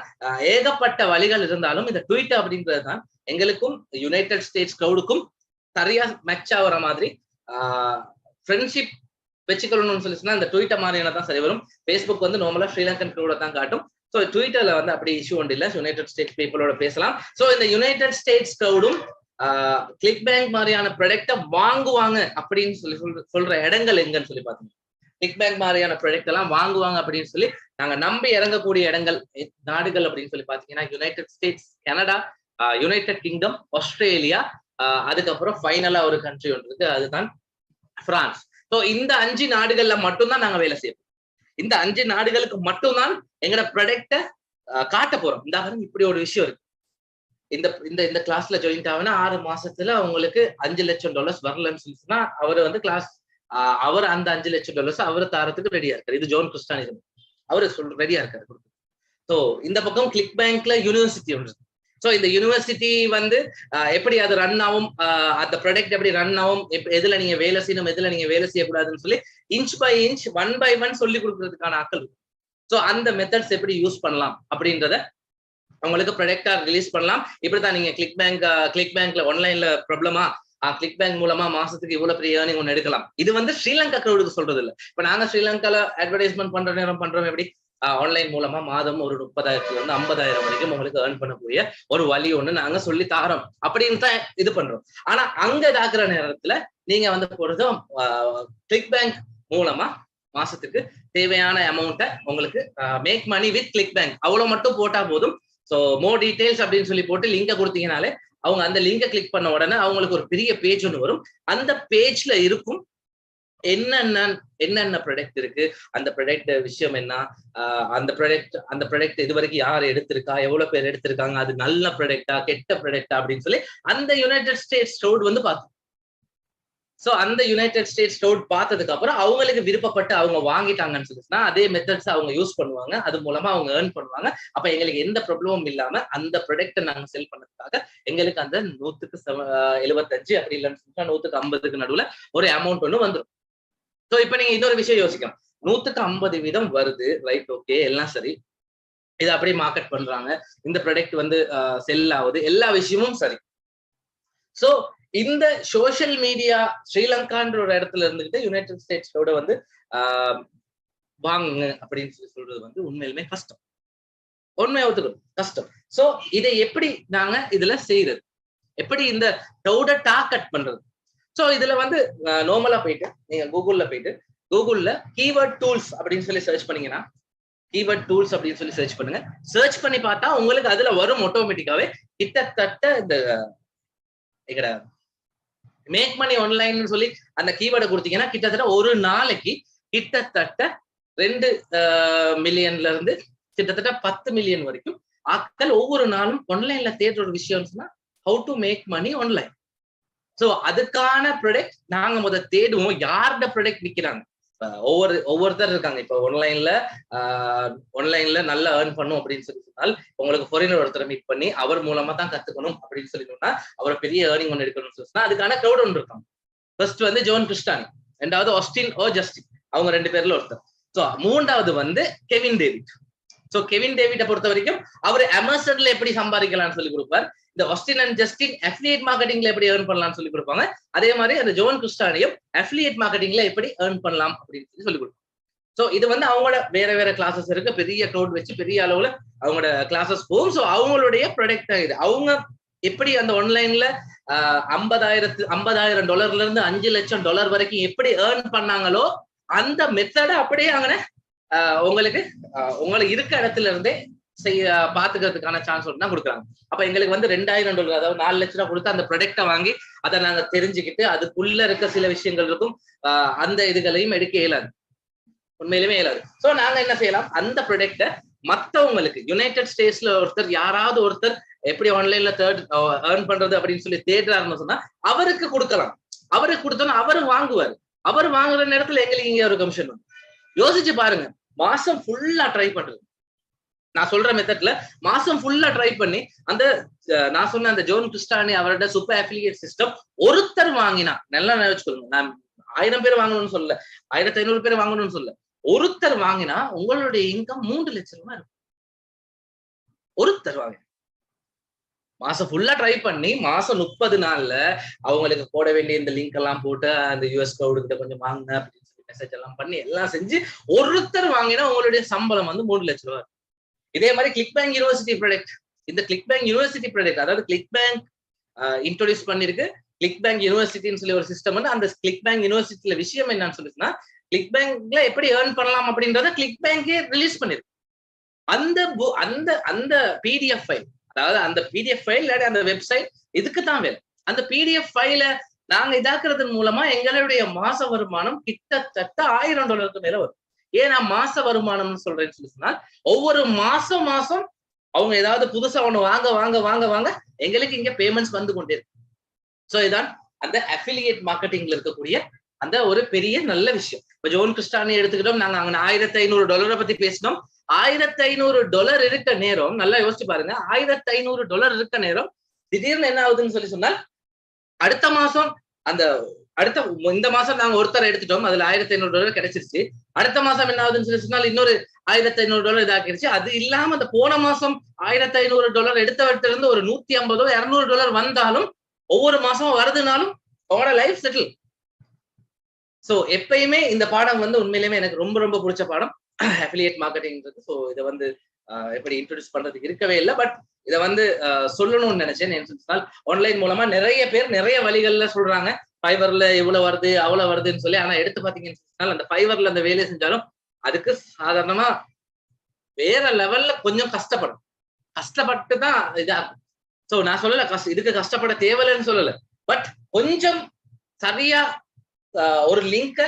ஏகப்பட்ட வழிகள் இருந்தாலும் இந்த ட்விட்டர் அப்படின்றது தான் எங்களுக்கும் யுனைடெட் ஸ்டேட்ஸ் கிரௌடுக்கும் சரியா மேட்ச் ஆகிற மாதிரி ஃப்ரெண்ட்ஷிப் வச்சுக்கணும்னு சொல்லிச்சுன்னா இந்த ட்விட்டர் மாதிரியான தான் சரி வரும். பேஸ்புக் வந்து நார்மலா ஸ்ரீலங்கன் கிரௌட தான் காட்டும். ஸோ ட்விட்டர்ல வந்து அப்படி இஷ்யூ ஒன்று இல்லை, யுனைடெட் ஸ்டேட்ஸ் பீப்புளோட பேசலாம். ஸோ இந்த யுனைடெட் ஸ்டேட்ஸ் கிரௌடும் கிளிக் பேங்க் மாதிரியான ப்ராடக்டை வாங்குவாங்க அப்படின்னு சொல்லி சொல்ற இடங்கள் எங்கன்னு சொல்லி பார்த்தீங்கன்னா கிளிக் பேங்க் மாதிரியான ப்ராடக்ட் எல்லாம் வாங்குவாங்க அப்படின்னு சொல்லி நாங்க நம்பி இறங்கக்கூடிய இடங்கள் நாடுகள் அப்படின்னு சொல்லி பாத்தீங்கன்னா United states, Canada, United kingdom, Australia, அதுக்கப்புறம் ஃபைனலா ஒரு கண்ட்ரி ஒன்று இருக்கு, அதுதான் பிரான்ஸ். ஸோ இந்த 5 நாடுகள்ல மட்டும்தான் நாங்க வேலை செய்யறோம். இந்த 5 நாடுகளுக்கு மட்டும்தான் எங்களோட ப்ராடக்டை காட்ட போறோம். இந்த இப்படி ஒரு விஷயம் இருக்கு. இந்த கிளாஸ்ல ஜாயின் ஆகுனா 6 மாசத்துல உங்களுக்கு $5 லட்சம் வரலன்னு சொல்லிச்சுன்னா அவர் வந்து கிளாஸ் அவர் அந்த $5 லட்சம் அவரு தாரத்துக்கு ரெடியா இருக்காரு. இது ஜோன் கிறிஸ்டானிசம், அவரு ரெடியா இருக்காரு. ஸோ இந்த பக்கம் கிளிக் பேங்க்ல யூனிவர்சிட்டி ஒன்று. ஸோ இந்த யூனிவர்சிட்டி வந்து எப்படி அது ரன் ஆகும், அந்த ப்ராடக்ட் எப்படி ரன் ஆகும், எதுல நீங்க வேலை செய்யணும், எதுல நீங்க வேலை செய்யக்கூடாதுன்னு சொல்லி இன்ச் பை இன்ச் 1 by 1 சொல்லி கொடுக்கறதுக்கான ஆட்கள் இருக்கு. ஸோ அந்த மெத்தட்ஸ் எப்படி யூஸ் பண்ணலாம் அப்படின்றத உங்களுக்கு ப்ராடக்டா ரிலீஸ் பண்ணலாம். இப்படிதான் நீங்க கிளிக் பேங்க்ல ஆன்லைன்ல ப்ராப்ளமா, கிளிக் பேங்க் மூலமா மாசத்துக்கு இவ்வளவு பெரிய ஏர்னிங் ஒன்று எடுக்கலாம். இது வந்து ஸ்ரீலங்கா கிரௌடுக்கு சொல்றது இல்லை. இப்ப நாங்க ஸ்ரீலங்கால அட்வர்டைஸ்மெண்ட் பண்ற நேரம் பண்றோம் எப்படி ஆன்லைன் மூலமா மாதம் ஒரு 30,000 இருந்து 50,000 வரைக்கும் உங்களுக்கு ஏர்ன் பண்ணக்கூடிய ஒரு வழி ஒண்ணு நாங்க சொல்லி தாரோம் அப்படின்னு தான் இது பண்றோம். ஆனா அங்க இதாக்குற நேரத்துல நீங்க வந்து போறது கிளிக் பேங்க் மூலமா மாசத்துக்கு தேவையான அமௌண்ட்டை உங்களுக்கு make money with click bank அவ்வளவு மட்டும் போட்டா போதும். ஸோ மோர் டீடைல்ஸ் அப்படின்னு சொல்லி போட்டு லிங்கை கொடுத்தீங்கனாலே அவங்க அந்த லிங்கை கிளிக் பண்ண உடனே அவங்களுக்கு ஒரு பெரிய பேஜ் ஒன்று வரும். அந்த பேஜ்ல இருக்கும் என்னென்ன ப்ராடக்ட் இருக்கு, அந்த ப்ராடக்ட் விஷயம் என்ன, அந்த ப்ராடக்ட் இது வரைக்கும் யார் எடுத்திருக்கா, எவ்வளவு பேர் எடுத்திருக்காங்க, அது நல்ல ப்ராடக்டா கெட்ட ப்ராடக்டா அப்படின்னு சொல்லி அந்த யுனைடெட் ஸ்டேட்ஸ் ஸ்டோர் வந்து பார்த்தோம். ஸோ அந்த யுனைடெட் ஸ்டேட்ஸ் ஸ்டோர் பார்த்ததுக்கு அப்புறம் அவங்களுக்கு விருப்பப்பட்டு அவங்க வாங்கிட்டாங்கன்னு சொல்லிச்சுன்னா அதே மெத்தட்ஸ் அவங்க யூஸ் பண்ணுவாங்க. அது மூலமா அவங்க ஏர்ன் பண்ணுவாங்க. அப்ப எங்களுக்கு எந்த ப்ராப்ளமும் இல்லாம அந்த ப்ராடக்ட்டை நாங்க செல் பண்ணதுக்காக எங்களுக்கு அந்த 175 அப்படி இல்லைன்னு சொல்லிட்டா 150க்கு நடுவுல ஒரு அமௌண்ட் ஒன்று வந்துடும். ஸோ இப்ப நீங்க இன்னொரு விஷயம் யோசிக்கலாம், 150% வருது, ரைட், ஓகே, எல்லாம் சரி, இதை அப்படியே மார்க்கெட் பண்றாங்க, இந்த ப்ராடக்ட் வந்து செல் ஆகுது, எல்லா விஷயமும் சரி. ஸோ இந்த சோசியல் மீடியா ஸ்ரீலங்கான்ற ஒரு இடத்துல இருந்துகிட்டு யுனைடெட் ஸ்டேட்ஸோட வந்து வாங்குங்க அப்படின்னு சொல்லி சொல்றது வந்து உண்மையிலுமே கஷ்டம், உண்மையை ஒத்துக்கணும், கஷ்டம். ஸோ இதை எப்படி நாங்க இதுல செய்யறது, எப்படி இந்த டவுட டார்கெட் பண்றது? ஸோ இதுல வந்து நார்மலா போயிட்டு நீங்க கூகுள்ல கீவேர்ட் டூல்ஸ் அப்படின்னு சொல்லி சர்ச் பண்ணீங்கன்னா, கீவேர்ட் டூல்ஸ் அப்படின்னு சொல்லி சர்ச் பண்ணுங்க. சர்ச் பண்ணி பார்த்தா உங்களுக்கு அதுல வரும் ஆட்டோமேட்டிக்காவே கிட்டத்தட்ட இந்த எங்கட மேக் மணி ஆன்லைன் சொல்லி அந்த கீவேர்டை கொடுத்தீங்கன்னா கிட்டத்தட்ட ஒரு நாளைக்கு கிட்டத்தட்ட 2 மில்லியன்ல இருந்து கிட்டத்தட்ட 10 மில்லியன் வரைக்கும் ஆட்கள் ஒவ்வொரு நாளும் ஆன்லைன்ல தேடுற ஒரு விஷயம் சொன்னா how to make money online. So அதுக்கான ப்ராடக்ட் நாங்க தேடுவோம், யாரோட ப்ராடக்ட் விற்கிறாங்க. ஒவ்வொருத்தர் இருக்காங்க. இப்ப ஆன்லைன்ல நல்லா ஏர்ன் பண்ணும் அப்படின்னு சொல்லி சொன்னால் உங்களுக்கு ஃபாரினர் ஒருத்தரை மீட் பண்ணி அவர் மூலமா தான் கத்துக்கணும் அப்படின்னு சொல்லிட்டோம்னா அவர் பெரிய ஏர்னிங் ஒன்று எடுக்கணும்னு சொன்னா அதுக்கான க்ரௌட் ஒன்று இருக்காங்க. ஃபர்ஸ்ட் வந்து ஜோன் கிறிஸ்டானி, 2வது ஆஸ்டின் ஓ ஜஸ்டின், அவங்க 2 பேர்ல ஒருத்தர். ஸோ 3வது வந்து கெவின் டேவிட். ஸோ கெவின் டேவிட்டை பொறுத்த வரைக்கும் அவர் அமேசான்ல எப்படி சம்பாதிக்கலாம்னு சொல்லி கொடுப்பார். இந்த ஆஸ்டின் அண்ட் ஜஸ்டின் அஃபிலியேட் மார்க்கெட்டிங்ல எப்படி ஏர்ன் பண்ணலாம்னு சொல்லி கொடுப்பாங்க. அதே மாதிரி அந்த ஜோன் கிறிஸ்டானியும் அஃபிலியேட் மார்க்கெட்டிங்ல எப்படி ஏர்ன் பண்ணலாம் அப்படின்னு சொல்லி கொடுப்பாங்க. ஸோ இது வந்து அவங்களோட வேற கிளாஸஸ் இருக்கு, பெரிய க்ரௌட் வச்சு பெரிய அளவுல அவங்களோட கிளாஸஸ் போகும். ஸோ அவங்களுடைய ப்ராடக்ட் இது. அவங்க எப்படி அந்த ஆன்லைன்ல $50,000 இருந்து $5 லட்சம் வரைக்கும் எப்படி ஏர்ன் பண்ணாங்களோ அந்த மெத்தடை அப்படியே அவங்க உங்களுக்கு இருக்க இடத்துல இருந்தே பாத்துக்கிறதுக்கான சான்ஸ் தான் கொடுக்குறாங்க. அப்ப எங்களுக்கு வந்து $2,000, அதாவது $4 லட்சம் கொடுத்து அந்த ப்ராடக்டை வாங்கி அதை நாங்க தெரிஞ்சுக்கிட்டு அதுக்குள்ள இருக்க சில விஷயங்கள் இருக்கும், அந்த இதுகளையும் எடுக்க இயலாது, உண்மையிலுமே இயலாது. சோ நாங்க என்ன செய்யலாம், அந்த ப்ராடக்டை மத்தவங்களுக்கு யுனைடெட் ஸ்டேட்ஸ்ல ஒருத்தர் யாராவது ஒருத்தர் எப்படி ஆன்லைன்ல ஏர்ன் பண்றது அப்படின்னு சொல்லி தேடுறாருன்னு சொன்னா அவருக்கு கொடுக்கலாம். அவருக்கு கொடுத்தோன்னா அவரு வாங்குவாரு. அவர் வாங்குற நேரத்துல எங்களுக்கு இங்க ஒரு கமிஷன் வரும். யோசிச்சு பாருங்க, மாசம் ஃபுல்லா ட்ரை பண்றது. நான் சொல்ற மெத்தட்ல மாசம் ஃபுல்லா ட்ரை பண்ணி அந்த நான் சொன்ன அந்த ஜோன் கிறிஸ்டானி அவரோட சூப்பர் அஃபிலியேட் சிஸ்டம் ஒருத்தர் வாங்கினா, நல்லா நினைச்சுக்கோங்க, நான் 1000 பேர் வாங்கணும்னு சொல்லல, 1500 பேர் வாங்கணும்னு சொல்லல, ஒருத்தர் வாங்கினா உங்களுடைய இன்கம் 3 லட்சம் ரூபாய் இருக்கும். ஒருத்தர் வாங்கினா மாசம் ஃபுல்லா ட்ரை பண்ணி மாசம் 30 நாள்ல அவங்களுக்கு போட வேண்டிய இந்த லிங்க் எல்லாம் போட்டு அந்த யூஎஸ் கிரௌடு கிட்ட கொஞ்சம் வாங்க அப்படின்னு சொல்லி மெசேஜ் எல்லாம் பண்ணி எல்லாம் செஞ்சு ஒருத்தர் வாங்கினா உங்களுடைய சம்பளம் வந்து 3 லட்சம் ரூபாய். இதே மாதிரி கிளிக் பேங்க் யூனிவர்சிட்டி ப்ராடக்ட், இந்த கிளிக் பேங்க் யூனிவர்சிட்டி ப்ராடக்ட், அதாவது கிளிக் பேங்க் இன்ட்ரோடியூஸ் பண்ணிருக்கு கிளிக் பேங்க் யூனிவர்சிட்டின்னு சொல்லி ஒரு சிஸ்டம் வந்து, அந்த கிளிக் பேங்க் யூனிவர்சிட்டியில விஷயம் என்னன்னு சொல்லிச்சுன்னா, கிளிக் பேங்க்ல எப்படி ஏர்ன் பண்ணலாம் அப்படின்றத கிளிக் பேங்கே ரிலீஸ் பண்ணிருக்கு. அந்த அந்த அந்த பிடிஎஃப் ஃபைல், அதாவது அந்த பிடிஎஃப் ஃபைல் இல்லாட்டி அந்த வெப்சைட் இதுக்கு தான் வேலை. அந்த பிடிஎஃப் ஃபைல நாங்க இதாக்குறது மூலமா எங்களுடைய மாச வருமானம் கிட்டத்தட்ட $1000 மேல வரும். ஏன் நான் மாச வருமானம்னு சொல்றேன்னு சொல்லி சொன்னால், ஒவ்வொரு மாசம் அவங்க ஏதாவது புதுசா ஒண்ணு வாங்க வாங்க வாங்க வாங்க எங்களுக்கு இங்க பேமெண்ட்ஸ் வந்து கொண்டே இருக்கு. சோ இதான் அந்த அஃபிலியேட் மார்க்கெட்டிங்ல இருக்கக்கூடிய அந்த ஒரு பெரிய நல்ல விஷயம். இப்ப ஜோன் கிறிஸ்டானி எடுத்துக்கிட்டோம், நாங்க அங்க $1500 பத்தி பேசினோம். $1500 இருக்க நேரம் நல்லா யோசிச்சு பாருங்க. $1500 இருக்க நேரம் திடீர்னு என்ன ஆகுதுன்னு சொல்லி சொன்னால், அடுத்த மாசம் இந்த மாசம் நாங்க ஒருத்தர் எடுத்துட்டோம், அதுல $1500 கிடைச்சிருச்சு. அடுத்த மாசம் என்ன ஆகுதுன்னு சொல்லி சொன்னால் இன்னொரு $1500 இதாக்கிடுச்சு. அது இல்லாம அந்த போன மாசம் $1500 எடுத்தவர்கிட்ட இருந்து ஒரு $150 $200 வந்தாலும் ஒவ்வொரு மாசமும் வருதுனாலும் அவங்களோட லைஃப் செட்டில். சோ எப்பயுமே இந்த பாடம் வந்து உண்மையிலுமே எனக்கு ரொம்ப ரொம்ப பிடிச்ச பாடம் அஃபிலியேட் மார்க்கெட்டிங்ன்றது. சோ இதை வந்து எப்படி இன்ட்ரோடியூஸ் பண்றதுக்கு இருக்கவே இல்லை, பட் இதை வந்து சொல்லணும்னு நினைச்சேன். ஆன்லைன் மூலமா நிறைய பேர் நிறைய வழிகள்ல சொல்றாங்க, ஃபைவர்ல இவ்வளவு வருது அவ்வளவு வருதுன்னு சொல்லி. ஆனா எடுத்து பாத்தீங்கன்னு அந்த ஃபைவர்ல அந்த வேலையை செஞ்சாலும் அதுக்கு சாதாரணமா வேற லெவல்ல கொஞ்சம் கஷ்டப்பட்டு தான் இதாகும். சோ நான் சொல்லல இதுக்கு கஷ்டப்பட தேவையில்லைன்னு சொல்லல, பட் கொஞ்சம் சரியா ஒரு லிங்க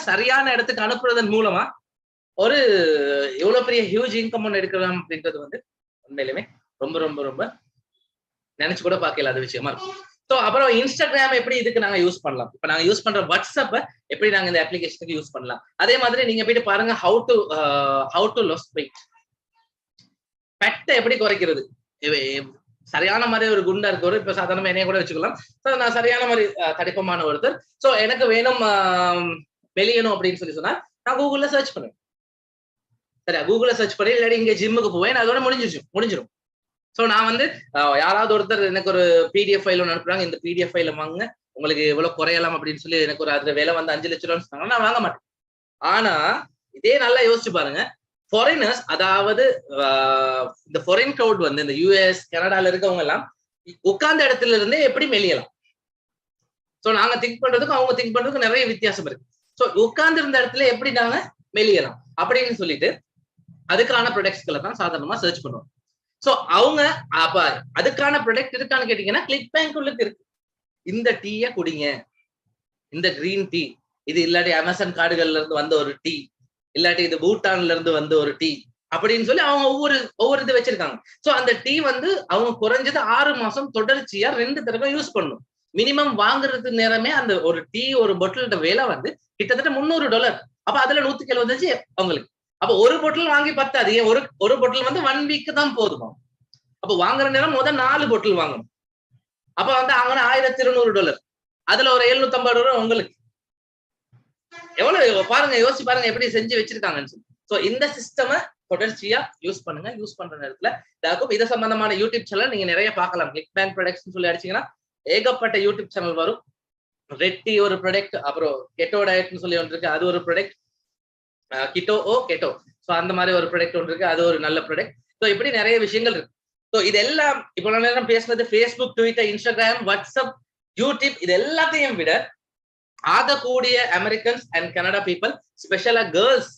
சரியான இடத்துக்கு அனுப்புறதன் மூலமா ஒரு எவ்வளவு பெரிய ஹியூஜ் இன்கம் ஒன்று எடுக்கலாம் அப்படின்றது வந்து உண்மையிலுமே ரொம்ப ரொம்ப ரொம்ப நினைச்சு கூட பார்க்கல அது விஷயமா இருக்கும். ஸோ அப்புறம் இன்ஸ்டாகிராம் எப்படி இதுக்கு நாங்க யூஸ் பண்ணலாம், இப்ப நாங்க யூஸ் பண்ற வாட்ஸ்அப்பை எப்படி நாங்க இந்த அப்ளிகேஷனுக்கு யூஸ் பண்ணலாம். அதே மாதிரி நீங்க போயிட்டு பாருங்க ஹவு டு லாஸ் வெயிட், ஃபேட்டை எப்படி குறைக்கிறது. சரியான மாதிரி ஒரு குண்டா இருக்கவர், இப்ப சாதாரணமா என்னைய கூட வச்சுக்கலாம். நான் சரியான மாதிரி தடிப்பமான ஒருத்தர், சோ எனக்கு வேணும் வெளியணும் அப்படின்னு சொல்லி சொன்னா நான் கூகுள்ல சர்ச் பண்ணுவேன். சரியா, கூகுள்ல சர்ச் பண்ணி இல்லாட்டி இங்க ஜிம்முக்கு போவேன், அதோட முடிஞ்சிடும். சோ நான் வந்து யாராவது ஒருத்தர் எனக்கு ஒரு பிடிஎஃப் ஃபைல் ஒன்று அனுப்புறாங்க, இந்த பிடிஎஃப் ஃபைல வாங்க உங்களுக்கு எவ்வளவு குறையலாம் அப்படின்னு சொல்லி எனக்கு ஒரு அதுல விலை வந்து 5 லட்சம் ரூபான்னு சொன்னாங்க, நான் வாங்க மாட்டேன். ஆனா இதே நல்லா யோசிச்சு பாருங்க, ஃபாரினர்ஸ், அதாவது இந்த ஃபாரின் கிரவுட் வந்து இந்த யூஎஸ் கனடால இருக்கவங்க எல்லாம் உட்கார்ந்த இடத்துல இருந்தே எப்படி மெலியலாம். சோ நாங்க திங்க் பண்றதுக்கும் அவங்க திங்க் பண்றதுக்கும் நிறைய வித்தியாசம் இருக்கு. சோ உட்கார்ந்து இருந்த இடத்துல எப்படி நாங்க மெலியலாம் அப்படின்னு சொல்லிட்டு அதுக்கான ப்ராடக்ட்ஸ்களை தான் சாதாரணமா சர்ச் பண்ணுவோம். சோ அவங்க அப்ப அதுக்கான ப்ராடக்ட் இருக்கான்னு கேட்டீங்கன்னா கிளிக் பேங்க் உள்ளுக்கு இருக்கு. இந்த டீயை குடிங்க, இந்த கிரீன் டீ, இது இல்லாட்டி அமேசான் காடுகள்ல இருந்து வந்த ஒரு டீ, இல்லாட்டி இது பூட்டான்ல இருந்து வந்த ஒரு டீ அப்படின்னு சொல்லி அவங்க ஒவ்வொரு இது வச்சிருக்காங்க. சோ அந்த டீ வந்து அவங்க குறைஞ்சது 6 மாசம் தொடர்ச்சியா 2 தடவை யூஸ் பண்ணணும். மினிமம் வாங்குறது நேரமே அந்த ஒரு டீ ஒரு பொட்டிலோட விலை வந்து கிட்டத்தட்ட $300. அப்ப அதுல 175 அவங்களுக்கு. அப்ப ஒரு பொட்டில் வாங்கி பத்தாது, ஒரு பொட்டில் வந்து 1 வீக் தான் போதுமா. அப்ப வாங்குற நேரம் முதல் 4 பொட்டில் வாங்கணும். அப்ப வந்து அங்கே $1200, அதுல ஒரு $750 உங்களுக்கு. எவ்வளவு பாருங்க, யோசிச்சு பாருங்க எப்படி செஞ்சு வச்சிருக்காங்கன்னு சொல்லி. சோ இந்த சிஸ்டமை தொடர்ச்சியா யூஸ் பண்ணுங்க. யூஸ் பண்ற நேரத்துல இது சம்பந்தமான யூடியூப் சேனல் நீங்க நிறைய பார்க்கலாம். கிளிக் பேங்க் ப்ராடக்ட்ஸ் சொல்லி அடிச்சீங்கன்னா ஏகப்பட்ட யூடியூப் சேனல் வரும். ரெட்டி ஒரு ப்ராடக்ட், அப்புறம் கெட்டோ டயட்னு சொல்லி ஒன்று இருக்கு, அது ஒரு ப்ராடக்ட். கெட்டோ சோ அந்த மாதிரி ஒரு ப்ராடக்ட் ஒன்று இருக்கு, அது ஒரு நல்ல ப்ராடக்ட். சோ இப்படி நிறைய விஷயங்கள் இருக்கு. சோ இதெல்லாம் இவ்வளவு நேரம் பேசுனது Facebook, Twitter, Instagram, WhatsApp, YouTube, இது எல்லாத்தையும் விட ஆகக்கூடிய அமெரிக்கன்ஸ் அண்ட் கனடா பீப்புள், ஸ்பெஷலா கேர்ள்ஸ்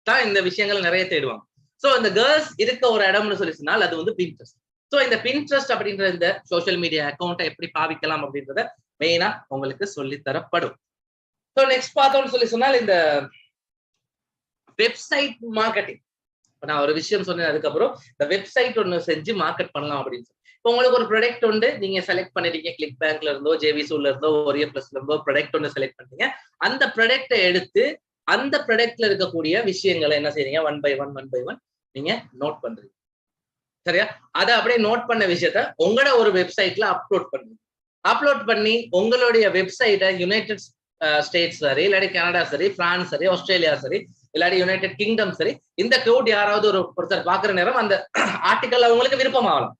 தான் இந்த விஷயங்கள் நிறைய தேடுவாங்க. சோ இந்த கேர்ள்ஸ் இருக்க ஒரு இடம்னு சொல்லி சொன்னால் அது வந்து பின்ட்ரெஸ்ட். சோ இந்த பின்ட்ரெஸ்ட் அப்படின்ற இந்த சோசியல் மீடியா அக்கௌண்ட்டை எப்படி பாவிக்கலாம் அப்படின்றத மெயினா உங்களுக்கு சொல்லி தரப்படும். சோ நெக்ஸ்ட் பார்த்தோம்னு சொல்லி சொன்னால் இந்த வெப்சைட் மார்க்கெட்டிங். நான் ஒரு விஷயம் சொன்னேன், அதுக்கப்புறம் இந்த வெப்சைட் ஒண்ணு செஞ்சு மார்க்கெட் பண்ணலாம் அப்படின்னு சொல்லி. இப்போ உங்களுக்கு ஒரு ப்ராடக்ட் உண்டு, நீங்க செலக்ட் பண்ணிட்டீங்க, கிளிக் பேங்க்ல இருந்தோ ஜேவிசூல இருந்தோ ஒரே பிளஸ்ல இருந்தோ ப்ராடக்ட் ஒன்று செலக்ட் பண்ணீங்க. அந்த ப்ராடக்ட்டை எடுத்து அந்த ப்ராடக்ட்ல இருக்கக்கூடிய விஷயங்களை என்ன செய்றீங்க, ஒன் பை ஒன் நீங்க நோட் பண்றீங்க. சரியா? அதை அப்படியே நோட் பண்ண விஷயத்த உங்களோட ஒரு வெப்சைட்ல அப்லோட் பண்ணுங்க. அப்லோட் பண்ணி உங்களுடைய வெப்சைட்டை யுனைடெட் ஸ்டேட்ஸ் சரி, இல்லாட்டி கனடா சரி, பிரான்ஸ் சரி, ஆஸ்திரேலியா சரி, இல்லாட்டி யுனைடெட் கிங்டம் சரி, இந்த கிரௌட் யாராவது ஒருத்தர் பாக்குற நேரம் அந்த ஆர்டிக்கல் அவங்களுக்கு விருப்பமாகலாம்.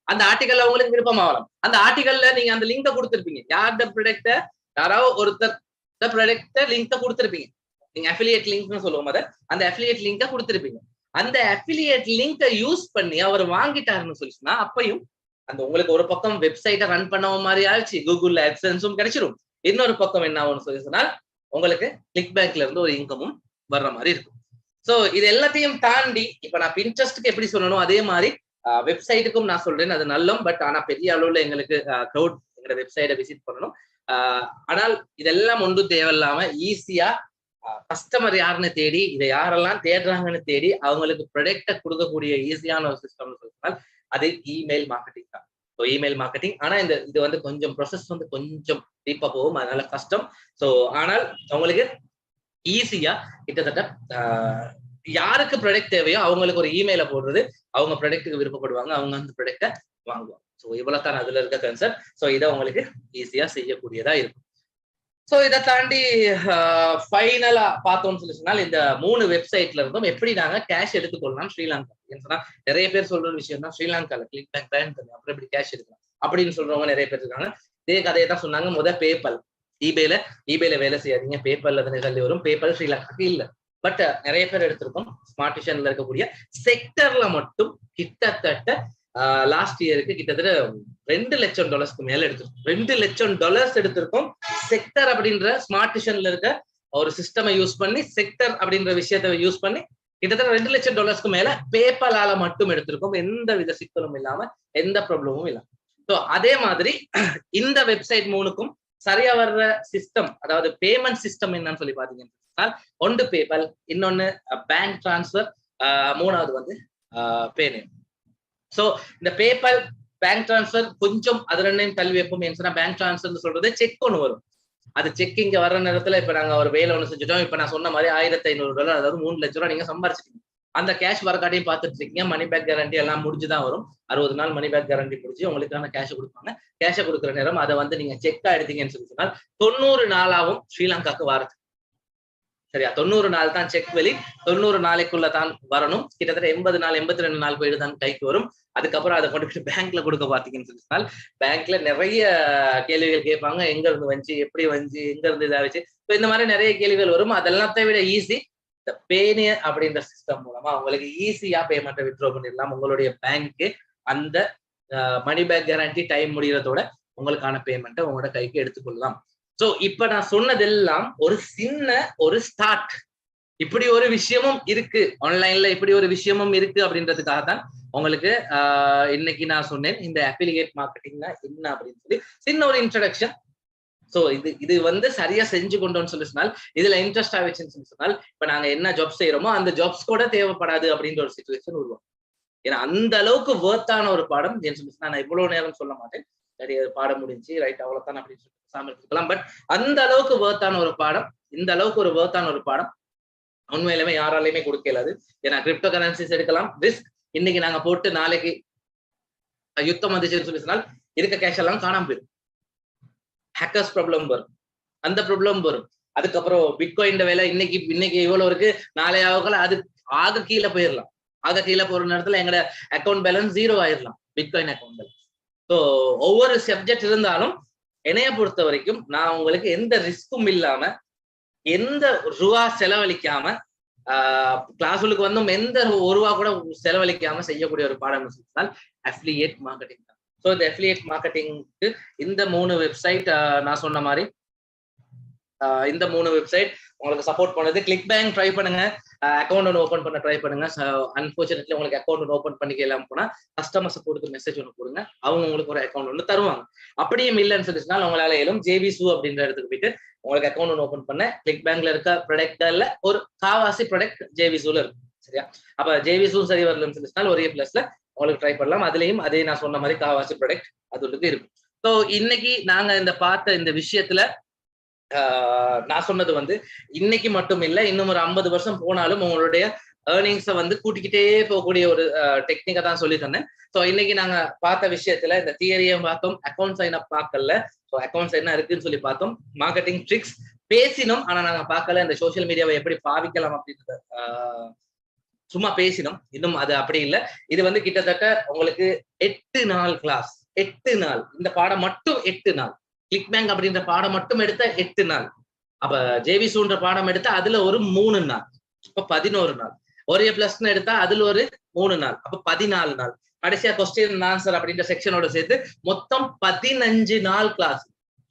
அந்த ஆர்டிக்கல் அவங்களுக்கு விருப்பமாகலாம். அந்த ஆர்டிக்கல்ல நீங்க அந்த லிங்கை கொடுத்திருப்பீங்க. யார் ப்ராடக்ட யாராவது ஒருத்தர் ப்ராடக்ட லிங்கை கொடுத்திருப்பீங்க. நீங்க அஃபிலியேட் லிங்க்னு சொல்லுவோம். அதை அந்த அஃபிலியேட் லிங்கை கொடுத்திருப்பீங்க. அந்த அஃபிலியேட் லிங்கை யூஸ் பண்ணி அவர் வாங்கிட்டாருன்னு சொல்லிச்சுன்னா அப்பயும் அந்த உங்களுக்கு ஒரு பக்கம் வெப்சைட்டை ரன் பண்ண மாதிரி ஆயிடுச்சு, கூகுள்ல AdSense கிடைச்சிடும். இன்னொரு பக்கம் என்ன ஆகும்னு சொல்லி சொன்னால் உங்களுக்கு கிளிக் பேங்க்ல இருந்து ஒரு இன்கமும் வர்ற மாதிரி இருக்கும். சோ இது எல்லாத்தையும் தாண்டி இப்ப நான் பின்ட்ரெஸ்ட்க்கு எப்படி சொல்லணும் அதே மாதிரி வெப்சைட்டுக்கும் நான் சொல்றேன், அது நல்லம். பட் ஆனா பெரிய அளவுல எங்களுக்கு கிரௌட் எங்களோட வெப்சைட்டை விசிட் பண்ணணும். ஆனால் இதெல்லாம் ஒன்றும் தேவையில்லாம ஈஸியா கஸ்டமர் யாருன்னு தேடி, இதை யாரெல்லாம் தேடுறாங்கன்னு தேடி அவங்களுக்கு ப்ராடக்டை கொடுக்கக்கூடிய ஈஸியான ஒரு சிஸ்டம்னு சொன்னால் அது இமெயில் மார்க்கெட்டிங் தான். So email marketing. ஆனா இது வந்து கொஞ்சம் ப்ரொசஸ் வந்து கொஞ்சம் டீப்பா போகும், அதனால கஷ்டம். ஸோ ஆனால் அவங்களுக்கு ஈஸியா கிட்டத்தட்ட யாருக்கு ப்ராடக்ட் தேவையோ அவங்களுக்கு ஒரு இமெயில போடுறது, அவங்க ப்ராடக்ட்டுக்கு விருப்பப்படுவாங்க, அவங்க அந்த ப்ராடக்டை வாங்குவாங்க. ஸோ இவ்வளவு தான் அதுல இருக்க கன்செப்ட். ஸோ இதை உங்களுக்கு ஈஸியா செய்யக்கூடியதா இருக்கும். சோ இதை தாண்டி ஃபைனலா பார்த்தோம்னு சொல்லி சொன்னால் இந்த 3 வெப்சைட்ல இருந்தும் எப்படி நாங்க கேஷ் எடுத்துக்கொள்ளலாம் ஸ்ரீலங்கா. ஏன்னா நிறைய பேர் சொல்ற விஷயம் தான், ஸ்ரீலங்கால கிளிக் பேங்க் பேன் பண்ணி அப்புறம் எப்படி கேஷ் எடுக்கலாம் அப்படின்னு சொல்றவங்க நிறைய பேர் இருக்காங்க. இதே கதையை தான் சொன்னாங்க. பேபால் ஈபேல வேலை செய்யாதீங்க, பேபால்ல தானே தள்ளி வரும், பேபால் ஸ்ரீலங்காக்கு இல்ல. பட் நிறைய பேர் எடுத்திருக்கோம். ஸ்மார்ட் விஷன்ல இருக்கக்கூடிய செக்டர்ல மட்டும் கிட்டத்தட்ட லாஸ்ட் இயருக்கு கிட்டத்தட்ட $2 லட்சம் மேல எடுத்திருக்கோம். $2 லட்சம் எடுத்திருக்கோம். செக்டர் அப்படின்ற ஸ்மார்ட் விஷன்ல இருக்க ஒரு சிஸ்டமை யூஸ் பண்ணி, செக்டர் அப்படின்ற விஷயத்தை யூஸ் பண்ணி கிட்டத்தட்ட $2 லட்சம் மேல பேபாலால மட்டும் எடுத்திருக்கோம். எந்த வித சிக்கலும் இல்லாம, எந்த ப்ராப்ளமும் இல்லாம. ஸோ அதே மாதிரி இந்த வெப்சைட் 3க்கும் சரியா வர்ற சிஸ்டம், அதாவது பேமெண்ட் சிஸ்டம் என்னன்னு சொல்லி பாத்தீங்கன்னா ஒன்று பேபால், இன்னொன்னு பேங்க் டிரான்ஸ்பர், மூணாவது வந்து பேநேம். சோ இந்த பேபால் பேங்க் டிரான்ஸ்பர் கொஞ்சம் அது ரெண்டையும் தள்ளி வைப்போம். ஏன்னு சொன்னா பேங்க் டிரான்ஸ்பர் சொல்றது செக் ஒன்று வரும். அது செக் இங்க வர்ற நேரத்துல இப்ப நாங்க ஒரு வேலை ஒன்று செஞ்சுட்டோம். இப்ப நான் சொன்ன மாதிரி $1500, அதாவது $3 லட்சம் நீங்க சம்பாரிச்சிட்டீங்க. அந்த கேஷ் வரக்காட்டையும் பார்த்துட்டு இருக்கீங்க. மணி பேக் கேரண்டி எல்லாம் முடிஞ்சுதான் வரும். 60 நாள் மணி பேக் கேரண்டி முடிஞ்சு உங்களுக்கான கேஷ் கொடுப்பாங்க. கேஷை கொடுக்குற நேரம் அதை வந்து நீங்க செக்கா எடுத்தீங்கன்னு சொல்லி சொன்னால் 90 நாளாவும் ஸ்ரீலங்காக்கு வாரது. சரியா? 90 நாள் தான் செக் வெளி, 90 நாளைக்குள்ள தான் வரணும். கிட்டத்தட்ட 80 நாள் 82 நாள் போயிட்டு தான் கைக்கு வரும். அதுக்கப்புறம் அதை கொண்டு போய் பேங்க்ல கொடுக்க பாத்தீங்கன்னு சொன்னால் பேங்க்ல நிறைய கேள்விகள் கேட்பாங்க. எங்க இருந்து வந்துச்சு, எப்படி வந்துச்சு, எங்க இருந்து இதாச்சு, இந்த மாதிரி நிறைய கேள்விகள் வரும். அதெல்லாத்தை விட ஈஸி இந்த பேனியர் அப்படின்ற சிஸ்டம் மூலமா உங்களுக்கு ஈஸியா பேமெண்ட்டை வித்ட்ரா பண்ணிடலாம். உங்களுடைய பேங்க்கு அந்த மணி பேக் கேரண்டி டைம் முடிகிறதோட உங்களுக்கான பேமெண்ட்டை உங்களோட கைக்கு எடுத்துக்கொள்ளலாம். சோ இப்ப நான் சொன்னதெல்லாம் ஒரு சின்ன ஒரு ஸ்டார்ட். இப்படி ஒரு விஷயமும் இருக்கு ஆன்லைன்ல, இப்படி ஒரு விஷயமும் இருக்கு அப்படின்றதுக்காக தான் உங்களுக்கு இன்னைக்கு நான் சொன்னேன் இந்த அஃபிலியேட் மார்க்கெட்டிங்னா என்ன அப்படின்னு சொல்லி சின்ன ஒரு இன்ட்ரடக்ஷன். சோ இது வந்து சரியா செஞ்சு கொண்டோம்னு சொல்லி சொன்னால், இதுல இன்ட்ரெஸ்ட் ஆயிடுச்சுன்னு சொல்லி சொன்னால் இப்ப நாங்க என்ன ஜாப் செய்யறோமோ அந்த ஜாப்ஸ் கூட தேவைப்படாது அப்படின்ற ஒரு சிச்சுவேஷன் உருவாகும். ஏன்னா அந்த அளவுக்கு வேர்த்தான ஒரு பாடம். நான் இவ்வளவு நேரம் சொல்ல மாட்டேன், நிறைய பாடம் முடிஞ்சு ரைட் அவ்வளவுதான் அப்படின்னு சொல்லி இருக்கலாம். பட் அந்த அளவுக்கு வேர்த்தான ஒரு பாடம், இந்த அளவுக்கு ஒரு வேர்த்தான ஒரு பாடம் உண்மையிலுமே யாராலையுமே கொடுக்க இயலாது. ஏன்னா கிரிப்டோ கரன்சிஸ் எடுக்கலாம் ரிஸ்க். இன்னைக்கு நாங்க போட்டு நாளைக்கு யுத்தம் வந்துச்சுன்னு சொல்லி சொன்னால் இருக்க கேஷ் எல்லாம் காணாம போயிடும். ஹேக்கர்ஸ் ப்ராப்ளம் வரும், அந்த ப்ராப்ளம் வரும். அதுக்கப்புறம் பிட்காயின் வேலை இன்னைக்கு இவ்வளவு இருக்கு, நாளையாவது அது ஆக கீழே போயிடலாம். ஆக கீழே போற நேரத்துல எங்களோட அக்கௌண்ட் பேலன்ஸ் 0 ஆயிடலாம், பிட்காயின் அக்கௌண்ட் பேலன்ஸ். ஸோ ஒவ்வொரு சப்ஜெக்ட் இருந்தாலும் என்னைய பொறுத்த வரைக்கும் நான் உங்களுக்கு எந்த ரிஸ்க்கும் இல்லாம, எந்த ரூபா செலவழிக்காம, கிளாஸுக்கு வந்தும் எந்த ஒரு ரூபா கூட செலவழிக்காம செய்யக்கூடிய ஒரு பாடம் சொன்னால் அஃபிலியேட் மார்க்கெட்டிங் தான். ஸோ இந்த அஃபிலியேட் மார்க்கெட்டிங்க்கு இந்த 3 வெப்சைட் நான் சொன்ன மாதிரி இந்த 3 வெப்சைட் உங்களுக்கு சப்போர்ட் பண்ணுது. கிளிக் பேங்க் ட்ரை பண்ணுங்க, அக்கௌண்ட் ஒன்று ஓப்பன் பண்ண ட்ரை பண்ணுங்க. அன்பார்ச்சுனேட்லி உங்களுக்கு அக்கௌண்ட் ஒன்று ஓப்பன் பண்ணிக்கலாம் போனா கஸ்டமர் சப்போர்ட்டுக்கு மெசேஜ் ஒன்று கொடுங்க, அவங்க உங்களுக்கு ஒரு அக்கௌண்ட் ஒன்று தருவாங்க. அப்படியும் இல்லைன்னு சொல்லிச்சுனால உங்களால ஏலும் ஜேவிசு அப்படின்ற இடத்துக்கு போயிட்டு உங்களுக்கு அக்கௌண்ட் ஒன்று ஓப்பன் பண்ண கிளிக் பேங்க்ல இருக்க ப்ராடக்ட்ல ஒரு காவாசி ப்ராடக்ட் ஜேவிசூல இருக்கும். சரியா? அப்ப ஜேவிஸும் சரி வரலன்னு சொல்லிச்சுனால ஒரே பிளஸ்ல உங்களுக்கு ட்ரை பண்ணலாம். அதுலயும் அதே நான் சொன்ன மாதிரி காவாசி ப்ராடக்ட் அது உள்ளது இருக்கும். ஸோ இன்னைக்கு நாங்க இந்த பார்த்த இந்த விஷயத்துல நான் சொன்னது வந்து இன்னைக்கு மட்டும் இல்ல, இன்னும் ஒரு 50 வருஷம் போனாலும் உங்களுடைய ஏர்னிங்ஸை வந்து கூட்டிக்கிட்டே போகக்கூடிய ஒரு டெக்னிக்கை தான் சொல்லி தந்தேன். ஸோ இன்னைக்கு நாங்க பார்த்த விஷயத்துல இந்த தியரியும் பார்த்தோம், அக்கௌண்ட் சைன் அப் பார்க்கல. ஸோ அக்கௌண்ட்ஸ் என்ன இருக்குன்னு சொல்லி பார்த்தோம், மார்க்கெட்டிங் ட்ரிக்ஸ் பேசினோம், ஆனா நாங்க பார்க்கல. இந்த சோசியல் மீடியாவை எப்படி பாவிக்கலாம் அப்படின்றத சும்மா பேசினோம். இன்னும் அது அப்படி இல்லை. இது வந்து கிட்டத்தட்ட உங்களுக்கு 8 நாள் கிளாஸ். 8 நாள் இந்த பாடம் மட்டும் 8 நாள். கிளிக் பேங்க் அப்படின்ற பாடம் மட்டும் எடுத்த 8 நாள். அப்ப ஜேவிசூன்ற பாடம் எடுத்தா அதுல ஒரு 3 நாள், இப்ப 11 நாள். ஒரே பிளஸ் எடுத்தா அதுல ஒரு 3 நாள், அப்ப 14 நாள். கடைசியா கொஸ்டின் ஆன்சர் அப்படின்ற செக்ஷனோட சேர்த்து மொத்தம் 15 நாள் கிளாஸ்.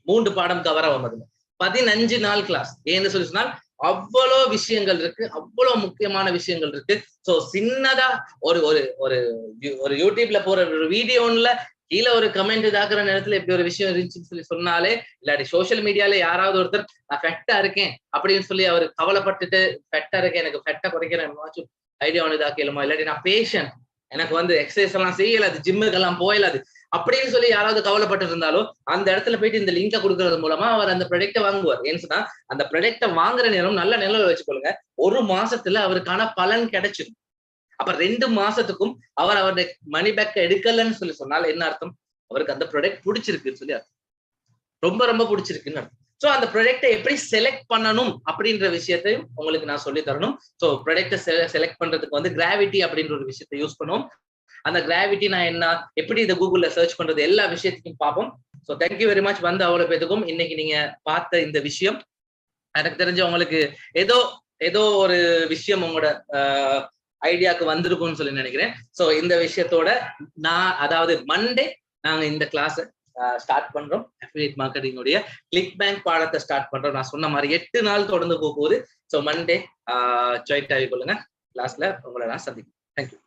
3 பாடம் கவர் ஆகும். 15 நாள் கிளாஸ். ஏன்னு சொல்லி சொன்னால் அவ்வளோ விஷயங்கள் இருக்கு, அவ்வளவு முக்கியமான விஷயங்கள் இருக்கு. சோ சின்னதா ஒரு ஒரு ஒரு யூடியூப்ல போற ஒரு வீடியோல கீழே ஒரு கமெண்ட் இதாக்குற நேரத்துல எப்படி ஒரு விஷயம் இருந்துச்சுன்னு சொல்லி சொன்னாலே, இல்லாட்டி சோசியல் மீடியால யாராவது ஒருத்தர் நான் ஃபெட்டா இருக்கேன் அப்படின்னு சொல்லி அவர் கவலைப்பட்டுட்டு ஃபெட்டா இருக்கேன், எனக்கு ஃபெட்டா குறைக்கிறேன் ஐடியா ஒன்று இதாக்கலுமா, இல்லாட்டி நான் பேஷண்ட், எனக்கு வந்து எக்ஸசைஸ் எல்லாம் செய்யலாது, ஜிம்முக்கு எல்லாம் போயலாது அப்படின்னு சொல்லி யாராவது கவலைப்பட்டு இருந்தாலும் அந்த இடத்துல போயிட்டு இந்த லிங்கை கொடுக்கறது மூலமா அவர் அந்த ப்ராடக்ட்டை வாங்குவார். ஏன்னு சொன்னா அந்த ப்ராடக்ட்டை வாங்குற நேரம் நல்ல நிலையில வச்சுக்கொள்ளுங்க, 1 மாசத்துல அவருக்கான பலன் கிடைச்சிடும். அப்ப 2 மாசத்துக்கும் அவர் அவருடைய மணி பேக் எடுக்கலன்னு சொல்லி சொன்னால் என்ன அர்த்தம், அவருக்கு அந்த ப்ராடக்ட் பிடிச்சிருக்குன்னு சொல்லி அர்த்தம், ரொம்ப ரொம்ப பிடிச்சிருக்குன்னு அர்த்தம். சோ அந்த ப்ராடக்ட்டை எப்படி செலக்ட் பண்ணணும் அப்படின்ற விஷயத்தையும் உங்களுக்கு நான் சொல்லி தரணும். சோ ப்ராடக்ட்டை செலக்ட் பண்றதுக்கு வந்து கிராவிட்டி அப்படின்ற ஒரு விஷயத்தை யூஸ் பண்ணுவோம். அந்த கிராவிட்டி நான் என்ன, எப்படி இதை கூகுள்ல சர்ச் பண்றது, எல்லா விஷயத்தையும் பார்ப்போம். So thank you very much. வந்து அவ்வளவு பேத்துக்கும் இன்னைக்கு நீங்க பார்த்த இந்த விஷயம் எனக்கு தெரிஞ்ச உங்களுக்கு ஏதோ ஏதோ ஒரு விஷயம் உங்களோட ஐடியாவுக்கு வந்திருக்கும்னு சொல்லி நினைக்கிறேன். ஸோ இந்த விஷயத்தோட நான் அதாவது மண்டே நாங்க இந்த கிளாஸை ஸ்டார்ட் பண்றோம். அஃபிலியேட் மார்க்கெட்டிங் உடைய கிளிக் பேங்க் பாடத்தை ஸ்டார்ட் பண்றோம். நான் சொன்ன மாதிரி 8 நாள் தொடர்ந்து போகுது. ஸோ மண்டே ஜாயின் ஆகி கொள்ளுங்க. கிளாஸ்ல உங்களை நான் சந்திக்கிறேன். தேங்க்யூ.